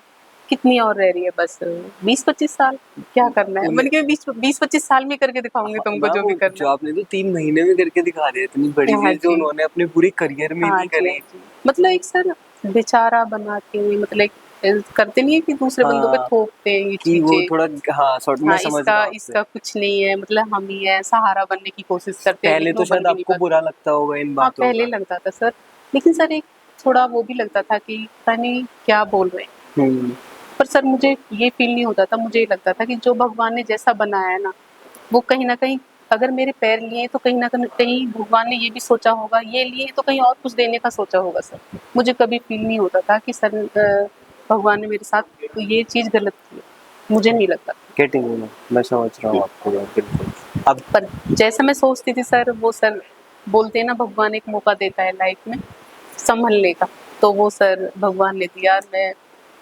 A: कितनी और रह रही है, बस 20-25 साल क्या करना है। मैंने
B: उन्हें
A: कहा 20-25 साल में करके दिखाऊंगी तुमको जो
B: मैम,
A: भी करना
B: जो आपने तो 3 महीने में करके दिखा दिया, इतनी बड़ी
A: है। हाँ
B: चीज जो
A: जी,
B: उन्होंने अपने पूरी करियर में
A: हाँ
B: नहीं
A: जी, हाँ
B: करी।
A: जी। मतलब एक सर बेचारा बना के, मतलब करते नहीं है कि दूसरे बंदों पे
B: हाँ,
A: थोपते हैं ये
B: कि वो
A: चीजें।
B: थोड़ा, हाँ सॉर्ट मैं
A: हाँ,
B: समझ
A: इसका
B: रहा हूँ आपसे।
A: इसका कुछ नहीं है, मतलब हम ही है, सहारा बनने की कोशिश करते हैं,
B: पहले
A: लेकिन
B: तो
A: वो बन
B: शायद
A: भी नहीं
B: आपको
A: पाते।
B: बुरा लगता होगा इन
A: हाँ,
B: बातों
A: पहले
B: का।
A: लगता था सर, लेकिन सर एक थोड़ा वो भी लगता था कि पता नहीं क्या बोल रहे हैं।
B: हम्म।
A: पर सर मुझे ये फील नहीं होता था, मुझे ये लगता था कि जो भगवान ने जैसा बनाया है ना, वो कहीं न कहीं अगर मेरे पैर लिए तो कहीं न कहीं भगवान ने ये भी सोचा होगा, ये लिए तो कहीं और कुछ देने का सोचा होगा सर। मुझे कभी फील नहीं होता था कि सर भगवान ने मेरे साथ तो ये चीज़ गलत की है, मुझे नहीं लगता।
B: गेटिंग यू, मैं समझ रहा हूँ आपको यार, बिल्कुल। अब
A: पर जैसा मैं सोचती थी सर, वो सर बोलते हैं ना भगवान एक मौका देता है लाइफ में संभलने का, तो वो सर भगवान ने दिया,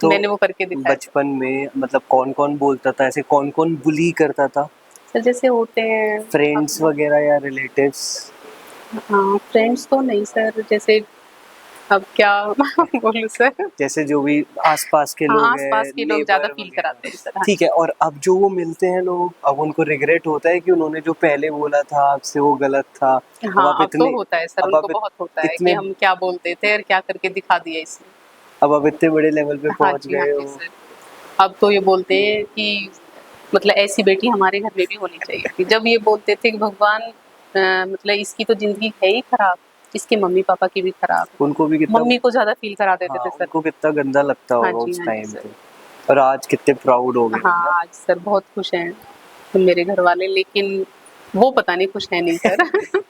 B: तो
A: मैंने वो करके दिखाया सर।
B: बचपन में मतलब कौन कौन बोलता था, ऐसे कौन कौन बुली करता था?
A: सर जैसे होते हैं
B: फ्रेंड्स वगैरह या रिलेटिव्स?
A: हाँ, फ्रेंड्स तो नहीं सर, जैसे अब क्या बोलूँ सर।
B: जैसे जो भी आसपास के
A: हाँ,
B: लोग
A: आस-पास
B: हैं,
A: के लोग ज़्यादा
B: नेबर
A: फ़ील
B: वगैरह।
A: कराते हैं सर। हाँ
B: ठीक
A: जी।
B: है, और अब जो वो मिलते हैं लोग, अब उनको रिग्रेट होता है कि उन्होंने जो पहले बोला था आपसे वो गलत था। अब
A: हाँ,
B: आप
A: अब तो
B: इतने
A: होता है सर,
B: अब
A: उनको
B: आप
A: बहुत होता है कि
B: इतने
A: हम क्या बोलते थे और क्या करके दिखा दिया इसने।
B: अब आप इतने बड़े लेवल पे
A: हाँ
B: पहुंच
A: जी, हाँ
B: गए
A: जी
B: हो।
A: सर। अब तो ये बोलते हैं कि मतलब ऐसी बेटी हमारे घर में भी होनी चाहिए थी। जब ये बोलते थे कि भगवान मतलब इसकी तो ज़िंदगी है ही खराब, इसके मम्मी-पापा की भी खराब है।
B: उनको भी कितना,
A: मम्मी को ज़्यादा फ़ील करा देते
B: हाँ,
A: थे सर।
B: उनको कितना गंदा लगता
A: हाँ
B: होगा
A: जी,
B: उस
A: हाँ जी
B: टाइम
A: सर।
B: पे। और आज कितने प्राउड हो गए
A: हाँ,
B: होंगे।
A: आज सर बहुत खुश हैं मेरे घरवाले, लेकिन वो पता नहीं खुश है नहीं सर।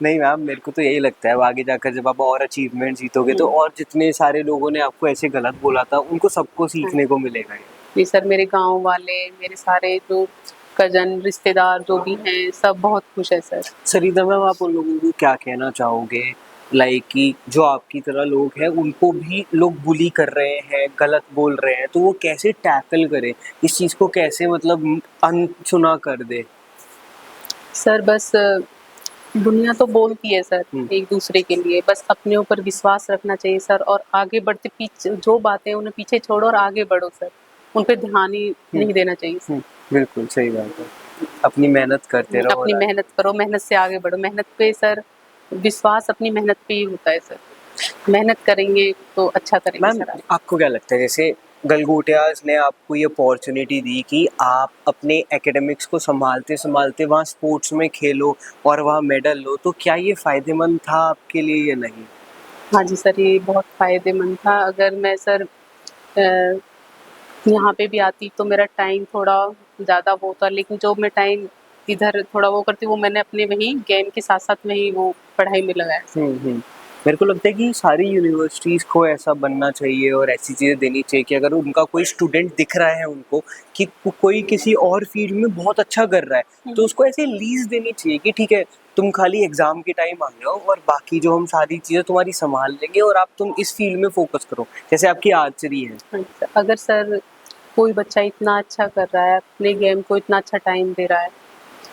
B: नहीं मैम, मेरे को तो यही लगता है, अब आगे जाकर जब आप और अचीवमेंट जीतोगे तो और जितने सारे लोगों ने आपको ऐसे गलत बोला था उनको सबको
A: हाँ,
B: सीखने को मिलेगा ये।
A: जी सर, मेरे गाँव वाले, मेरे सारे जो कज़न, रिश्तेदार जो भी हैं, सब बहुत खुश हैं सर।
B: सरिता मैम, आप उन लोगों को क्या कहना चाहोगे, लाइक कि जो आपकी तरह लोग हैं उनको भी लोग बुली कर रहे हैं, गलत बोल रहे हैं, तो वो कैसे टैकल करें इस चीज़ को, कैसे मतलब अनसुना कर दे?
A: सर बस दुनिया तो बोलती है सर एक दूसरे के लिए, बस अपने ऊपर विश्वास रखना चाहिए सर, और आगे बढ़ते पीछे जो बातें हैं उन्हें पीछे छोड़ो और आगे बढ़ो सर, उन पे ध्यान ही नहीं देना चाहिए सर।
B: बिल्कुल सही बात है, अपनी मेहनत करते रहो
A: अपनी
B: और
A: मेहनत करो, मेहनत से आगे बढ़ो, मेहनत पे सर विश्वास अपनी मेहनत पे ही होता है सर, मेहनत करेंगे तो अच्छा करेंगे
B: मैम
A: सर आप।
B: आपको क्या लगता है, जैसे गलगोटियाज ने आपको ये अपॉर्चुनिटी दी कि आप अपने एकेडमिक्स को संभालते संभालते वहाँ स्पोर्ट्स में खेलो और वहाँ मेडल लो, तो क्या ये फ़ायदेमंद था आपके लिए या नहीं?
A: हाँ जी सर, ये बहुत फ़ायदेमंद था। अगर मैं सर यहाँ पे भी आती तो मेरा टाइम थोड़ा ज़्यादा वो होता, लेकिन जो मैं टाइम इधर थोड़ा वो करती, वो मैंने अपने वहीं गेम के साथ-साथ वहीं वो पढ़ाई में लगाया।
B: मेरे को लगता है कि सारी यूनिवर्सिटीज़ को ऐसा बनना चाहिए और ऐसी चीज़ें देनी चाहिए कि अगर उनका कोई स्टूडेंट दिख रहा है उनको कि कोई किसी और फील्ड में बहुत अच्छा कर रहा है, तो उसको ऐसे लीज देनी चाहिए कि ठीक है, तुम खाली एग्जाम के टाइम आ जाओ और बाकी जो हम सारी चीज़ें तुम्हारी संभाल लेंगे और आप तुम इस फील्ड में फोकस करो, जैसे आपकी आर्चरी है।
A: अच्छा, अगर सर कोई बच्चा इतना अच्छा कर रहा है, अपने गेम को इतना अच्छा टाइम दे रहा है,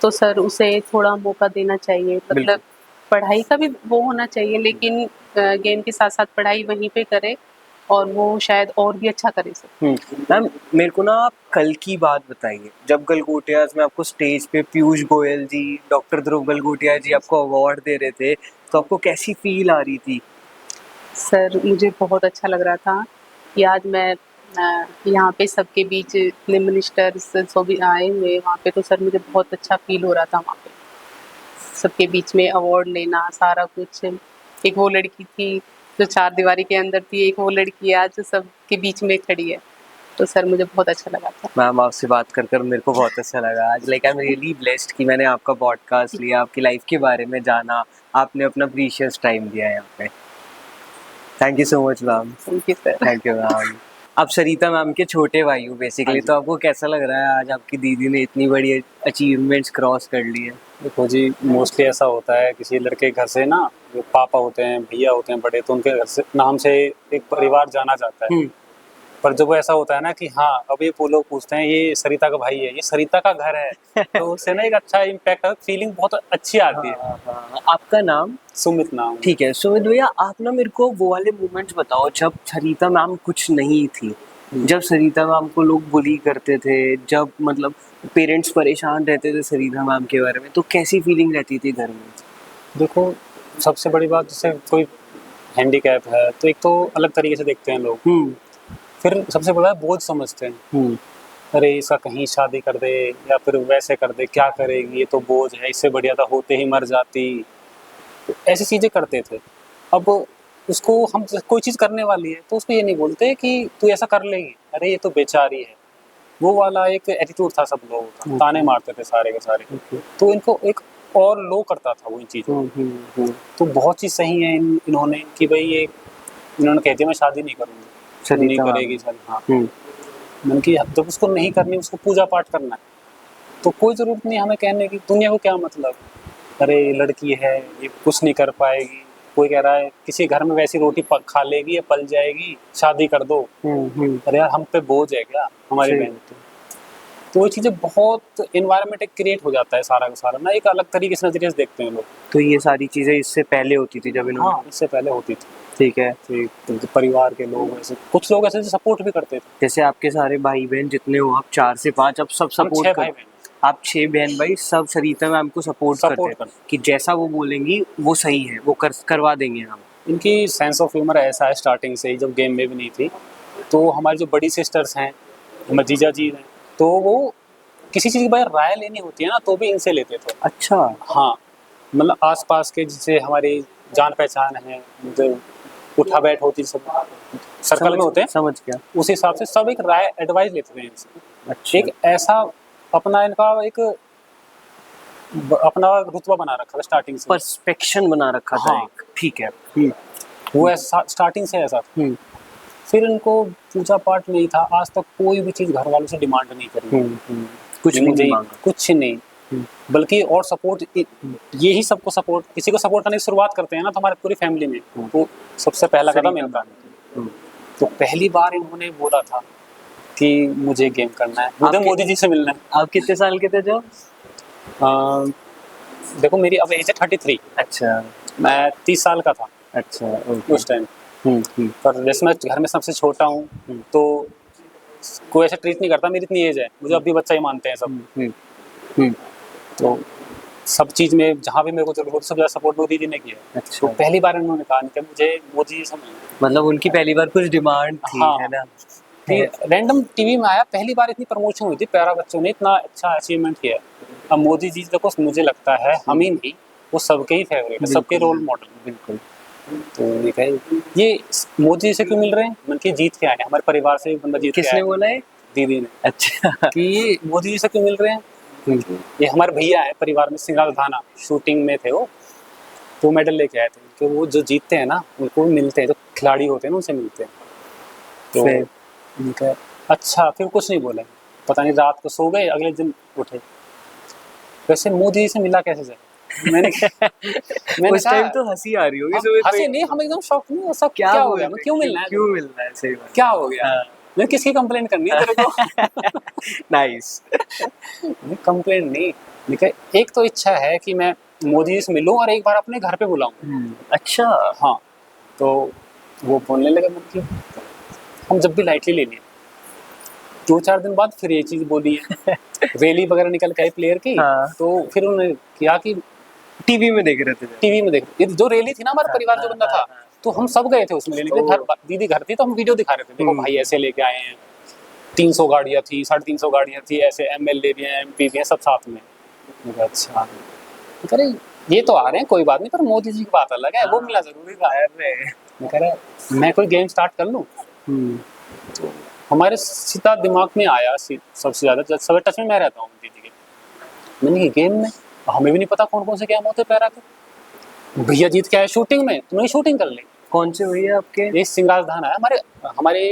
A: तो सर उसे थोड़ा मौका देना चाहिए। मतलब पढ़ाई का भी वो होना चाहिए, लेकिन गेम के साथ-साथ पढ़ाई वहीं पे करे और वो शायद और भी अच्छा करे सर।
B: मैम मेरे को ना आप कल की बात बताइए, जब गलगोटियाज में आपको स्टेज पे पीयूष गोयल जी, डॉक्टर ध्रुव गलगोटिया जी आपको अवार्ड दे रहे थे, तो आपको कैसी फील आ रही थी?
A: सर मुझे बहुत अच्छा लग रहा था कि आज मैं यहाँ पे सबके बीच इतने मिनिस्टर्स जो भी आए हुए वहाँ पे, तो सर मुझे बहुत अच्छा फील हो रहा था वहाँ पे सबके बीच में अवार्ड लेना सारा कुछ। एक वो लड़की थी जो चार दीवारी के अंदर थी, एक वो लड़की आज सबके बीच में खड़ी है, तो सर मुझे बहुत अच्छा लगा था।
B: मैम आपसे बात कर कर मेरे को बहुत अच्छा लगा आज, like I am really blessed कि मैंने आपका पॉडकास्ट लिया, आपकी लाइफ के बारे में जाना, आपने अपना प्रीशियस टाइम दिया यहाँ पे। Thank you so much ma'am.
A: Thank you sir.
B: Thank you ma'am. आप सरिता मैम के छोटे भाई हो बेसिकली, तो आपको कैसा लग रहा है आज आपकी दीदी ने इतनी बड़ी अचीवमेंट्स क्रॉस कर ली है?
C: देखो जी, मोस्टली ऐसा होता है किसी लड़के के घर से ना, जो पापा होते हैं, भैया होते हैं बड़े, तो उनके घर से नाम से एक परिवार जाना जाता है। पर जब वो ऐसा होता है ना कि हाँ, अब ये वो लोग पूछते हैं ये सरिता का भाई है, ये सरिता का घर है, तो उससे ना एक अच्छा इम्पैक्ट, फीलिंग बहुत अच्छी आती है।
B: आपका नाम?
C: सुमित नाम।
B: ठीक है सुमित भैया, आप ना मेरे को वो वाले मोमेंट्स बताओ जब सरिता मैम कुछ नहीं थी, जब सरिता मैम को लोग बुली करते थे, जब मतलब पेरेंट्स परेशान रहते थे सरिता मैम के बारे में, तो कैसी फीलिंग रहती थी घर में?
C: देखो, सबसे बड़ी बात, जैसे कोई हैंडीकैप है तो एक तो अलग तरीके से देखते हैं लोग, फिर सबसे बड़ा बोझ समझते हैं। अरे इसका कहीं शादी कर दे या फिर वैसे कर दे, क्या करेगी, ये तो बोझ है, इससे बढ़िया था होते ही मर जाती, तो ऐसी चीज़ें करते थे। अब उसको हम कोई चीज़ करने वाली है तो उसको ये नहीं बोलते कि तू ऐसा कर लेगी, अरे ये तो बेचारी है, वो वाला एक एटीट्यूड था सब लोगों का, ताने मारते थे सारे के सारे, तो इनको एक और लो करता था वो इन चीज़ों। तो बहुत चीज़ सही है इन्होंने कि भाई ये, इन्होंने कहती है मैं शादी नहीं करूँगी, नहीं करेगी शादी। हाँ, मैंने कि जब उसको नहीं करनी, उसको पूजा पाठ करना है, तो कोई ज़रूरत नहीं हमें कहने की, दुनिया को क्या मतलब, अरे लड़की है ये कुछ नहीं कर पाएगी, कोई कह रहा है किसी घर में वैसी रोटी खा लेगी या पल जाएगी, शादी कर दो। अरे यार हम पे बोझ है क्या हमारी बहन पे? तो वो चीज़ें बहुत एनवायरनमेंट क्रिएट हो जाता है सारा का सारा ना, एक अलग तरीके से नजरिए से देखते हैं लोग।
B: तो ये सारी चीज़ें इससे पहले होती थी जब इन्होंने?
C: हाँ, इससे पहले होती थी।
B: ठीक है।
C: तो परिवार के लोग ऐसे, कुछ लोग ऐसे सपोर्ट भी करते थे।
B: जैसे आपके सारे भाई बहन जितने हो, आप 4 से 5, अब सब सपोर्ट
C: कर, भाई बहन,
B: आप 6 बहन भाई सब सरिता मैम को सपोर्ट करते हैं कि जैसा वो बोलेंगी वो सही है, वो करवा देंगे हम।
C: इनकी सेंस ऑफ ह्यूमर ऐसा है स्टार्टिंग से ही, जब गेम में भी नहीं थी, तो हमारी जो बड़ी सिस्टर्स हैं, हमारे जीजा जी हैं, तो वो किसी चीज़ की भाई राय लेनी होती है ना तो भी इनसे लेते थे।
B: अच्छा।
C: हाँ, मतलब आसपास के जिससे हमारी जान पहचान है, जो उठा बैठ होती, सब सर्कल में होते हैं,
B: समझ गया।
C: उस हिसाब से सब एक राय एडवाइस लेते थे इनसे।
B: अच्छा।
C: एक ऐसा अपना इनका एक अपना रुतबा बना रखा था स्टार्टिंग से,
B: पर्सपेक्शन बना रखा था।
C: हाँ।
B: एक ठीक है।
C: वो ऐसा स्टार्टिंग से ऐसा था। फिर इनको पूजा पाठ नहीं था, आज तक कोई भी चीज़ घर वालों से डिमांड नहीं करी,
B: कुछ नहीं मांगा,
C: कुछ नहीं, बल्कि और सपोर्ट, यही सबको सपोर्ट, किसी को सपोर्ट करने की शुरुआत करते हैं ना तो हमारी पूरी फैमिली में, तो सबसे पहला कदम इनका। तो पहली बार इन्होंने बोला था कि मुझे गेम करना है, मुझे मोदी जी से मिलना है।
B: आप कितने साल के थे जब?
C: देखो मेरी अब एज है 33,
B: अच्छा
C: मैं 30 साल का था
B: अच्छा ओके।
C: उस टाइम। पर जैसे मैं घर में सबसे छोटा हूँ, तो कोई ऐसा ट्रीट नहीं करता, मेरी इतनी एज है, मुझे अब भी बच्चा ही मानते हैं सब। तो सब चीज़ में जहाँ भी मेरे को जरूरत हो सबसे ज़्यादा सपोर्ट मोदी जी ने किया है।
B: अच्छा।
C: तो पहली बार उन्होंने कहा कि मुझे मोदी जी से मिलना है।
B: मतलब उनकी पहली बार कुछ डिमांड थी,
C: हाँ।
B: है ना?
C: कि रैंडम टीवी में आया, पहली बार इतनी प्रमोशन हुई थी, प्यारा बच्चों ने इतना अच्छा अचीवमेंट किया है। अब मोदी जी देखो, मुझे लगता है हम ही नहीं, वो सबके ही फेवरेट है, सबके रोल मॉडल।
B: बिल्कुल।
C: तो ये मोदी जी से क्यों मिल रहे हैं? मन की जीत के आए हैं, हमारे परिवार से एक बंदा जीत के आया
B: किसने
C: है,
B: बोला है?
C: दीदी ने,
B: अच्छा।
C: कि ये मोदी जी से क्यों मिल रहे हैं। ये हमारे भैया है परिवार में, सिंगाल धाना, शूटिंग में थे वो, तो मेडल लेके आए थे। कि वो जो जीतते हैं ना उनको मिलते हैं, जो खिलाड़ी होते हैं ना उनसे मिलते हैं। तो
B: फिर?
C: उनका अच्छा, फिर कुछ नहीं बोले, पता नहीं रात को सो गए, अगले दिन उठे। वैसे मोदी जी से मिला कैसे जाए? मैंने
B: उस टाइम तो हंसी आ रही होगी सुबह पे।
C: हंसी नहीं, हम एकदम शॉक नहीं, ऐसा क्या हो गया, क्यों मिलना है,
B: क्यों मिलना है, सही बात।
C: क्या हो गया,
B: हाँ।
C: मैं किसकी कंप्लेंट करनी है तेरे को?
B: नाइस।
C: कंप्लेंट नहीं, देखिए एक तो इच्छा है कि मैं मोदी जी से मिलूं और एक बार अपने घर पे बुलाऊं।
B: अच्छा।
C: हाँ, तो वो बोलने लगे मतलब हम जब भी लाइटली ले लिए, 2-4 दिन बाद फिर ये चीज़ बोली है। रैली वगैरह निकल के आई प्लेयर की,
B: हाँ।
C: तो फिर उन्होंने किया कि
B: टीवी में देख रहे थे।
C: टीवी में देख, ये जो रैली थी ना हमारे परिवार जो बंदा था, तो हम सब गए थे उसमें लेने के लिए। घर दीदी घर थी, तो हम वीडियो दिखा रहे थे, देखो भाई ऐसे लेके आए हैं, 300 गाड़ियाँ थी, 350 गाड़ियाँ थी, ऐसे एमएलए भी हैं, एमपी भी हैं, सब साथ में। मैं कहा अच्छा, अरे ये तो आ रहे हैं कोई बात नहीं, पर मोदी जी की बात अलग है, वो मिलना जरूरी था। मैं कह रहा मैं कोई गेम स्टार्ट कर लूँ। तो हमारे सीधा दिमाग में आया सबसे ज़्यादा, जब सब टच में मैं रहता हूँ दीदी के, मैंने गेम में हमें भी नहीं पता कौन कौन से गेम होते पैरा के, भैया जीत के आए शूटिंग में, तुमने शूटिंग कर ली।
B: कौन से भैया आपके?
C: ये सिंगार धाना है, हमारे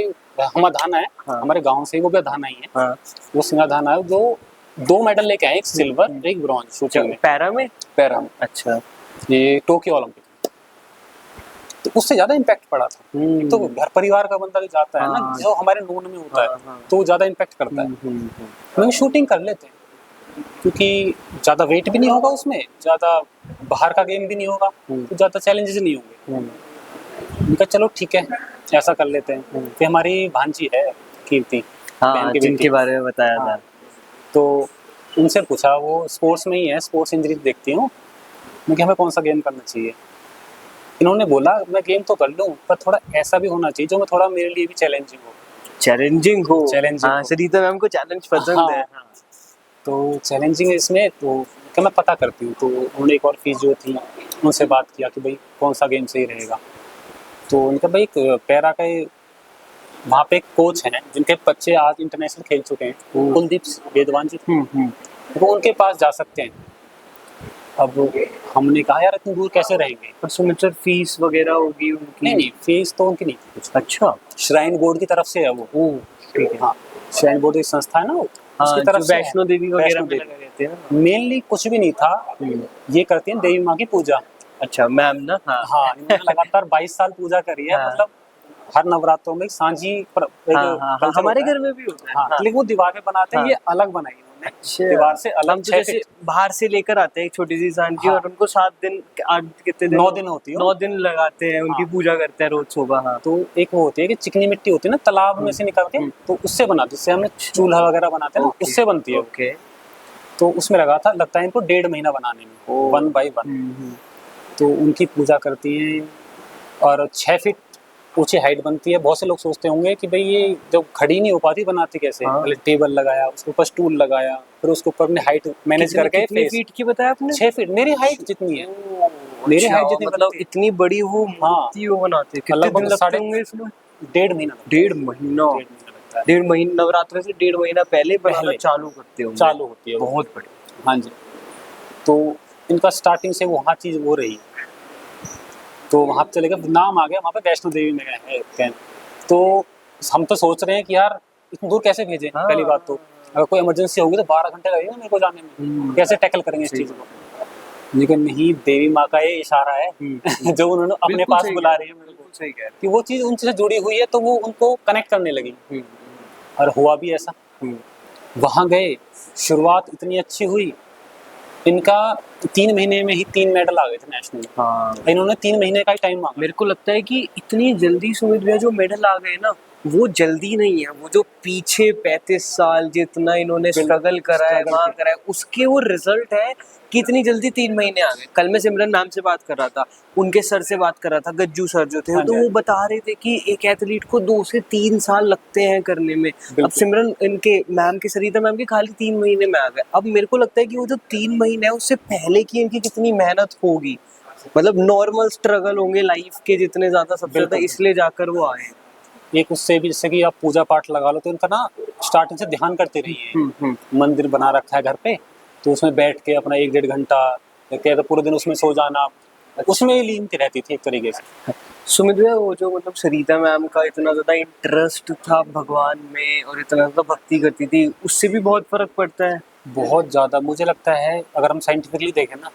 C: धाना है। हाँ। हमारे गांव से वो भी धाना ही है।
B: हाँ।
C: वो सिंगार धाना है, जो 2 मेडल लेके आए, एक सिल्वर एक ब्रॉन्ज शूटिंग में,
B: पैरा में। अच्छा।
C: ये टोक्यो ओलंपिक, तो उससे ज्यादा इम्पैक्ट पड़ा था। तो घर परिवार का बंदा जो जाता है ना, जो हमारे नून में होता है, तो वो ज्यादा इम्पैक्ट करता है। हम शूटिंग कर लेते हैं क्योंकि ज्यादा वेट भी नहीं होगा उसमें, ज्यादा बाहर का गेम भी नहीं होगा, तो ज्यादा चैलेंजेस नहीं होंगे। उनका चलो ठीक है, ऐसा कर लेते हैं। फिर हमारी भांजी है कीर्ति,
B: हाँ, जिनके बारे में बताया था,
C: तो उनसे पूछा, वो स्पोर्ट्स में ही है, स्पोर्ट्स इंजरी देखती हूँ, मैं कि हमें कौन सा गेम करना चाहिए। इन्होंने बोला मैं गेम तो कर लूँ, पर थोड़ा ऐसा भी होना चाहिए जो मैं थोड़ा मेरे लिए भी चैलेंजिंग हो।
B: हाँ, सरिता मैम को चैलेंज पसंद है।
C: तो चैलेंजिंग इसमें, तो क्या मैं पता करती हूँ। तो उन्होंने एक और फीस जो थी उनसे बात किया कि भाई कौन सा गेम सही रहेगा। तो उनका भाई पैरा का वहाँ पे एक कोच हैं जिनके बच्चे आज इंटरनेशनल खेल चुके हैं, कुलदीप वेदवान जी, वो उनके पास जा सकते हैं। अब हमने कहा यार इतनी दूर कैसे रहेंगे,
B: पर सुमित फीस वगैरह होगी उनकी?
C: नहीं फीस तो उनकी नहीं कुछ।
B: अच्छा,
C: श्राइन बोर्ड की तरफ से है वो। ठीक है, हाँ, श्राइन बोर्ड एक संस्था है ना वो, उसकी तरफ से
B: वैष्णो देवी वगैरह में लगा रहते हैं।
C: मेनली कुछ भी नहीं था, ये करती हैं देवी माँ की पूजा।
B: अच्छा मैम ना?
C: हाँ, इन्होंने लगातार 22 साल पूजा करी है। मतलब हर नवरात्रों में सांझी
B: हमारे घर में भी होता है।
C: हाँ, लेकिन वो दीवार पे बनाते हैं, ये अलग बनाई इन्होंने।
B: अच्छा,
C: दीवार से अलग,
B: जैसे बाहर से लेकर आते हैं एक छोटी सी सांझी, और उनको 7 दिन, कितने दिन,
C: 9 दिन होती है,
B: 9 दिन लगाते हैं, उनकी पूजा करते हैं रोज सुबह। हाँ,
C: तो एक वो होती है कि चिकनी मिट्टी होती है ना तालाब में से निकाल के, तो उससे बनाते, जिससे हमने चूल्हा वगैरह बनाते हैं ना, उससे बनती है।
B: ओके,
C: तो उसमें लगा था, लगता है इनको 1.5 महीना बनाने में, 1 by 1। तो उनकी पूजा करती हैं, और 6 फीट ऊंची हाइट बनती है। बहुत से लोग सोचते होंगे कि भाई ये जब खड़ी नहीं हो पाती बनाती कैसे, पहले टेबल लगाया, उसके ऊपर स्टूल लगाया, फिर उसके ऊपर अपनी हाइट मैनेज करके।
B: कितनी फीट की बताया आपने?
C: 6 फीट, मेरी हाइट जितनी है, मेरी हाइट जितनी,
B: मतलब इतनी बड़ी वो मूर्ति वो बनाते हैं। कितने दिन लगते होंगे इसमें?
C: 1.5 महीना।
B: 1.5 महीना? 1.5 महीना, नवरात्र से 1.5 महीना पहले बनाना चालू करते हो?
C: चालू होती है,
B: बहुत बढ़िया।
C: हाँ जी, तो इनका स्टार्टिंग से वहाँ चीज़ वो रही। तो वहाँ पे चले गए, नाम आ गया वहाँ पे वैष्णो देवी में गए। तो हम तो सोच रहे हैं कि यार इतनी दूर कैसे भेजें। पहली बात तो अगर कोई इमरजेंसी होगी तो 12 घंटे लगेगा मेरे को जाने में, कैसे टैकल करेंगे इस चीज़ को। लेकिन नहीं, देवी माँ का ये इशारा है जो उन्होंने अपने पास बुला रही है मेरे को,
B: सही कह रहे हैं,
C: कि वो चीज़ उनसे जुड़ी हुई है, तो वो उनको कनेक्ट करने लगी। और हुआ भी ऐसा। वहाँ गए, शुरुआत इतनी अच्छी हुई इनका 3 महीने में ही 3 मेडल आ गए थे नेशनल।
B: हाँ,
C: इन्होंने 3 महीने का ही टाइम मांगा।
B: मेरे को लगता है कि इतनी जल्दी सुमित भैया जो मेडल आ गए ना, वो जल्दी नहीं है, वो जो पीछे 35 साल जितना इन्होंने स्ट्रगल करा है, वहाँ करा है, उसके वो रिजल्ट है कि इतनी जल्दी 3 महीने आ गए। कल मैं सिमरन मैम से बात कर रहा था, उनके सर से बात कर रहा था, गज्जू सर जो थे,
C: हाँ
B: तो
C: जी,
B: वो बता रहे थे कि एक एथलीट को 2 से 3 साल लगते हैं करने में। अब
C: बिल्कुल।
B: सिमरन इनके मैम के, सरिता मैम के खाली 3 महीने में आ गए। अब मेरे को लगता है कि वो जो 3 महीने है उससे पहले की इनकी कितनी मेहनत होगी, मतलब नॉर्मल स्ट्रगल होंगे लाइफ के जितने ज्यादा, सबसे ज्यादा,
C: बिल्कुल।
B: इसलिए जाकर वो आए।
C: एक उससे भी, जैसे कि आप पूजा पाठ लगा लो, तो इनका ना स्टार्टिंग से ध्यान करते रहिए। मंदिर बना रखा है घर पे, तो उसमें बैठ के अपना 1-1.5 घंटा, क्या तो पूरे दिन उसमें सो जाना, उसमें ही लीन रहती थी एक तरीके से।
B: सुमित भैया, वो जो मतलब सरिता मैम का इतना ज्यादा इंटरेस्ट था भगवान में और इतना ज्यादा भक्ति करती थी, उससे भी बहुत फर्क पड़ता है।
C: बहुत ज़्यादा मुझे लगता है, अगर हम साइंटिफिकली देखें ना,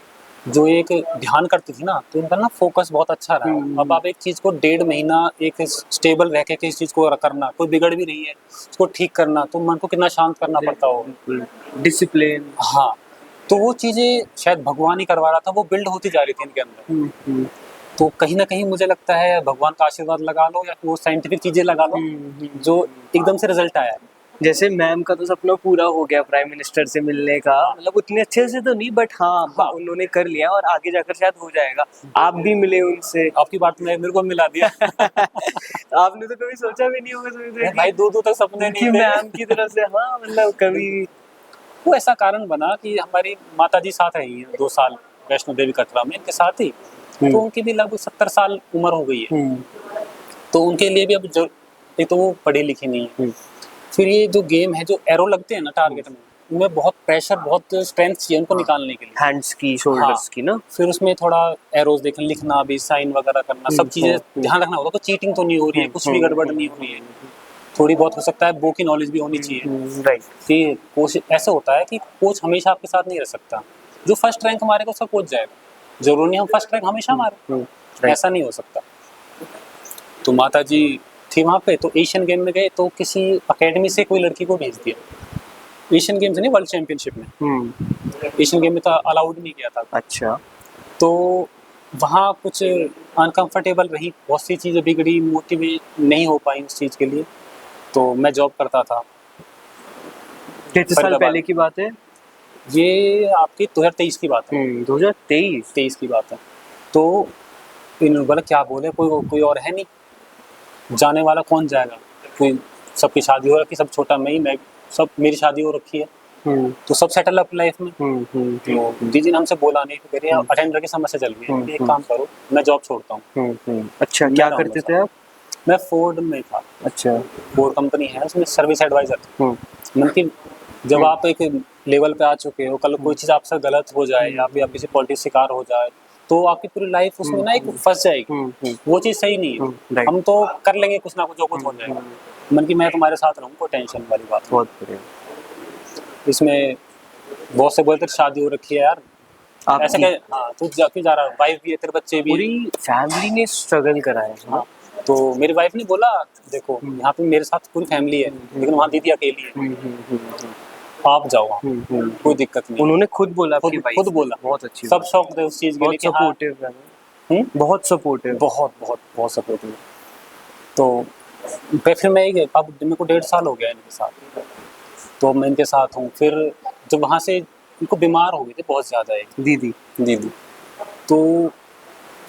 C: जो एक ध्यान करती थी ना, तो उनका ना फोकस बहुत अच्छा रहा। अब आप एक चीज़ को 1.5 महीना एक स्टेबल रह के किसी चीज़ को करना, कोई बिगड़ भी रही है उसको ठीक करना, तो मन को कितना शांत करना पड़ता हो।
B: डिसिप्लिन।
C: हाँ, तो वो चीज़ें शायद भगवान ही करवा रहा था, वो बिल्ड होती जा रही थी इनके अंदर। तो कहीं ना कहीं मुझे लगता है भगवान का आशीर्वाद लगा लो या वो साइंटिफिक चीज़ें लगा लो, जो एकदम से रिजल्ट आया।
B: जैसे मैम का तो सपना पूरा हो गया प्राइम मिनिस्टर से मिलने का, मतलब उतने अच्छे से तो नहीं, बट हाँ, उन्होंने कर लिया और आगे जाकर शायद हो जाएगा। आप भी मिले उनसे।
C: आपकी बात में मेरे को मिला दिया।
B: आपने तो कभी सोचा भी नहीं होगा सुमित भैया
C: भाई दूर दूर तक सपने
B: कि
C: नहीं थे।
B: मैम की तरफ से, हाँ मतलब कभी।
C: वो ऐसा कारण बना कि हमारी माता जी साथ रही हैं 2 साल वैष्णो देवी कटरा में इनके साथ ही, तो उनकी भी लगभग 70 साल उम्र हो गई है। तो उनके लिए भी अब जो, एक तो वो पढ़ी लिखी नहीं है, फिर ये जो गेम है, जो एरो लगते हैं ना टारगेट में, उनमें बहुत प्रेशर, बहुत स्ट्रेंथ चाहिए उनको निकालने के लिए।
B: हैंड्स की, शोल्डर्स की ना।
C: फिर उसमें थोड़ा एरोज देखना, लिखना भी, साइन वगैरह करना, सब चीजें ध्यान रखना होगा, तो चीटिंग तो नहीं हो रही है, कुछ भी गड़बड़ नहीं हो रही है। थोड़ी बहुत हो सकता है बो की नॉलेज भी होनी चाहिए।
B: राइट।
C: कि कोच ऐसे होता है कि कोच हमेशा आपके साथ नहीं रह सकता, जो फर्स्ट रैंक मारेगा उसका कोच जाएगा, जरूरी नहीं हम फर्स्ट रैंक हमेशा मारे, ऐसा नहीं हो सकता। तो माता जी थी वहाँ पे, तो एशियन गेम में गए, तो किसी अकेडमी से कोई लड़की को भेज दिया। एशियन गेम्स नहीं, वर्ल्ड चैंपियनशिप में। एशियन गेम में तो अलाउड नहीं किया था।
B: अच्छा।
C: तो वहाँ कुछ अनकंफर्टेबल रही, बहुत सी चीज़ें बिगड़ी, मोटिवेट नहीं हो पाई उस चीज़ के लिए। तो मैं जॉब करता था।
B: कितने साल पहले की बात है
C: ये? आपकी 2023 की बात है।
B: 2023
C: की बात है। तो इन्होंने बोला क्या बोले, कोई और है नहीं, जाने वाला कौन जाएगा, कोई, सबकी शादी हो रखी, सब छोटा मैं सब, मेरी शादी हो रखी है, तो सब सेटल अप लाइफ में। तो दीदी ने हमसे बोला नहीं, तो कह रही है अटेंडर की समस्या चल रही है, एक काम करो, मैं जॉब छोड़ता हूँ।
B: अच्छा, क्या करते थे आप?
C: मैं फोर्ड में था।
B: अच्छा।
C: फोर्ड कंपनी है, उसमें सर्विस एडवाइजर। मतलब कि जब आप एक लेवल पे आ चुके हो, कल कोई चीज़ आपसे गलत हो जाए या फिर आप किसी पॉलिटिक्स शिकार हो जाए, तो आपकी पूरी लाइफ उसमें ना एक फंस जाएगी। वो चीज़ सही नहीं है। हम तो कर लेंगे कुछ ना कुछ, जो कुछ हो जाएगा, मन की मैं तुम्हारे साथ रहूँ, कोई टेंशन वाली बात।
B: बहुत बढ़िया।
C: इसमें बहुत से बोलते शादी हो रखी है यार, ऐसे क्या, हाँ तू क्यों जा रहा है, वाइफ भी है, तेरे बच्चे भी,
B: पूरी फैमिली ने स्ट्रगल करा है।
C: हाँ। तो मेरी वाइफ ने बोला देखो यहाँ पे मेरे साथ पूरी फैमिली है, लेकिन वहाँ दीदी अकेली है, आप जाओ वहाँ, कोई दिक्कत नहीं।
B: उन्होंने खुद बोला? आपकी वाइफ
C: खुद बोला।
B: बहुत अच्छी,
C: सब शौक थे उस चीज़ के लिए,
B: सपोर्टिव है। बहुत सपोर्टिव,
C: बहुत सपोर्टिव। तो फिर मैं अब मेरे को 1.5 साल हो गया इनके साथ, तो मैं इनके साथ हूँ। फिर जब वहाँ से इनको बीमार हो गए थे बहुत ज़्यादा, एक दीदी, तो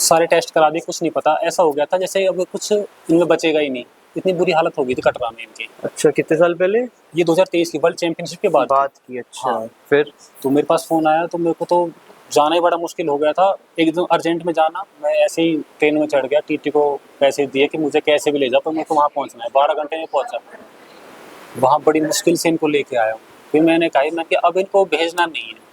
C: सारे टेस्ट करा दिए, कुछ नहीं पता, ऐसा हो गया था जैसे अब कुछ इनमें बचेगा ही नहीं, इतनी बुरी हालत हो गई थी कटरा में इनकी।
B: अच्छा, कितने साल पहले?
C: ये 2023 की वर्ल्ड चैंपियनशिप के बाद
B: की। अच्छा।
C: हाँ।
B: फिर
C: तो मेरे पास फ़ोन आया, तो मेरे को तो जाना ही बड़ा मुश्किल हो गया था, एकदम अर्जेंट में जाना। मैं ऐसे ही ट्रेन में चढ़ गया, टीटी को पैसे दिए कि मुझे कैसे भी ले जाओ, पर मेरे को वहाँ पहुँचना है। 12 घंटे में पहुँचा, वहाँ बड़ी मुश्किल से इनको लेके आया हूँ। फिर मैंने कहा कि अब इनको भेजना नहीं है,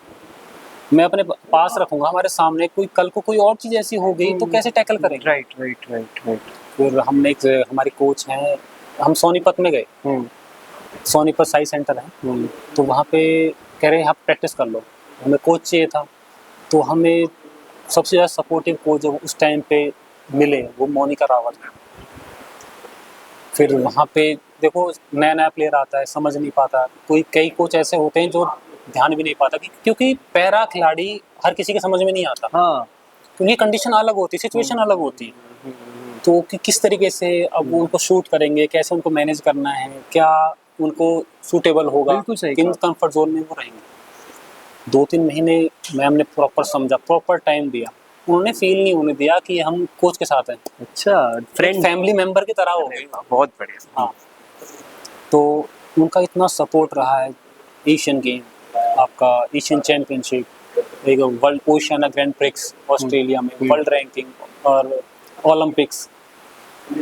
C: मैं अपने पास रखूँगा, हमारे सामने कोई कल को कोई और चीज़ ऐसी हो गई तो कैसे टैकल करेंगे।
B: राइट।
C: फिर हमने हमारे कोच हैं, हम सोनीपत में गए, सोनीपत साई सेंटर है, तो वहाँ पे कह रहे हैं आप प्रैक्टिस कर लो, हमें कोच चाहिए था। तो हमें सबसे ज़्यादा सपोर्टिव कोच जो उस टाइम पे मिले वो मोनिका रावत। फिर वहाँ पे देखो नया प्लेयर आता है, समझ नहीं पाता, कई कोच ऐसे होते हैं जो ध्यान भी नहीं पाता क्योंकि पैरा खिलाड़ी हर किसी के समझ में नहीं आता,
B: हाँ
C: क्योंकि कंडीशन अलग होती है, सिचुएशन अलग होती है। तो किस तरीके से अब वो उनको शूट करेंगे, कैसे उनको मैनेज करना है, क्या उनको सूटेबल होगा,
B: बिल्कुल सही
C: किन
B: कहा।
C: कंफर्ट जोन में वो रहेंगे। 2-3 महीने मैम ने प्रॉपर समझा, प्रॉपर टाइम दिया, उन्होंने फील नहीं होने दिया कि हम कोच के साथ हैं,
B: अच्छा फ्रेंड
C: फैमिली मेंबर की तरह हो गए।
B: बहुत बढ़िया।
C: हाँ, तो उनका इतना सपोर्ट रहा है। एशियन गेम, आपका एशियन चैंपियनशिप, एक world Oceania grand prix Australia में, वर्ल्ड रैंकिंग और ओलंपिक्स,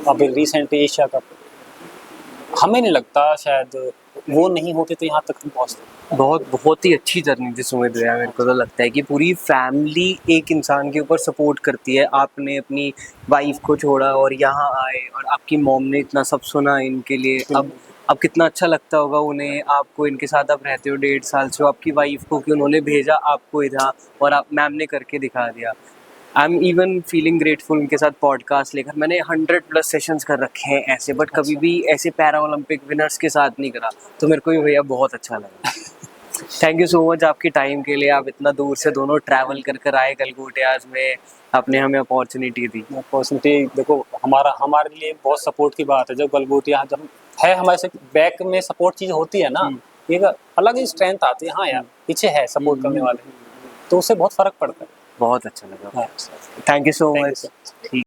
C: अभी रिसेंटली एशिया कप। हमें नहीं लगता शायद वो नहीं होते तो यहाँ तक हम पहुँचते।
B: बहुत ही अच्छी जर्नी थी सुमित भैया। मेरे को तो लगता है कि पूरी फैमिली एक इंसान के ऊपर सपोर्ट करती है। आपने अपनी वाइफ को छोड़ा और यहाँ आए और आपकी मॉम ने इतना सब सुना इनके लिए। अब कितना अच्छा लगता होगा उन्हें, आपको इनके साथ आप रहते हो 1.5 साल से, आपकी वाइफ को कि उन्होंने भेजा आपको इधर और आप मैम ने करके दिखा दिया। I am even feeling grateful उनके साथ पॉडकास्ट लेकर। मैंने 100+ सेशंस कर रखे हैं ऐसे, बट कभी भी ऐसे पैरा ओलंपिक विनर्स के साथ नहीं करा, तो मेरे को भी भैया बहुत अच्छा लगा। थैंक यू सो मच आपकी टाइम के लिए। आप इतना दूर से दोनों ट्रैवल कर कर आए गलगोटियाज में, आपने हमें अपॉर्चुनिटी दी।
C: अपॉर्चुनिटी देखो, हमारे लिए बहुत सपोर्ट की बात है। जब गलगोटिया जब है हमारे से बैक में सपोर्ट चीज होती है ना, एक अलग ही स्ट्रेंथ आती है। हाँ यार, पीछे है सपोर्ट करने वाले, तो उससे बहुत फर्क पड़ता है।
B: बहुत अच्छा लगा।
C: हाँ।
B: Thank you so
C: Thank you
B: much.
C: so much।
B: ठीक।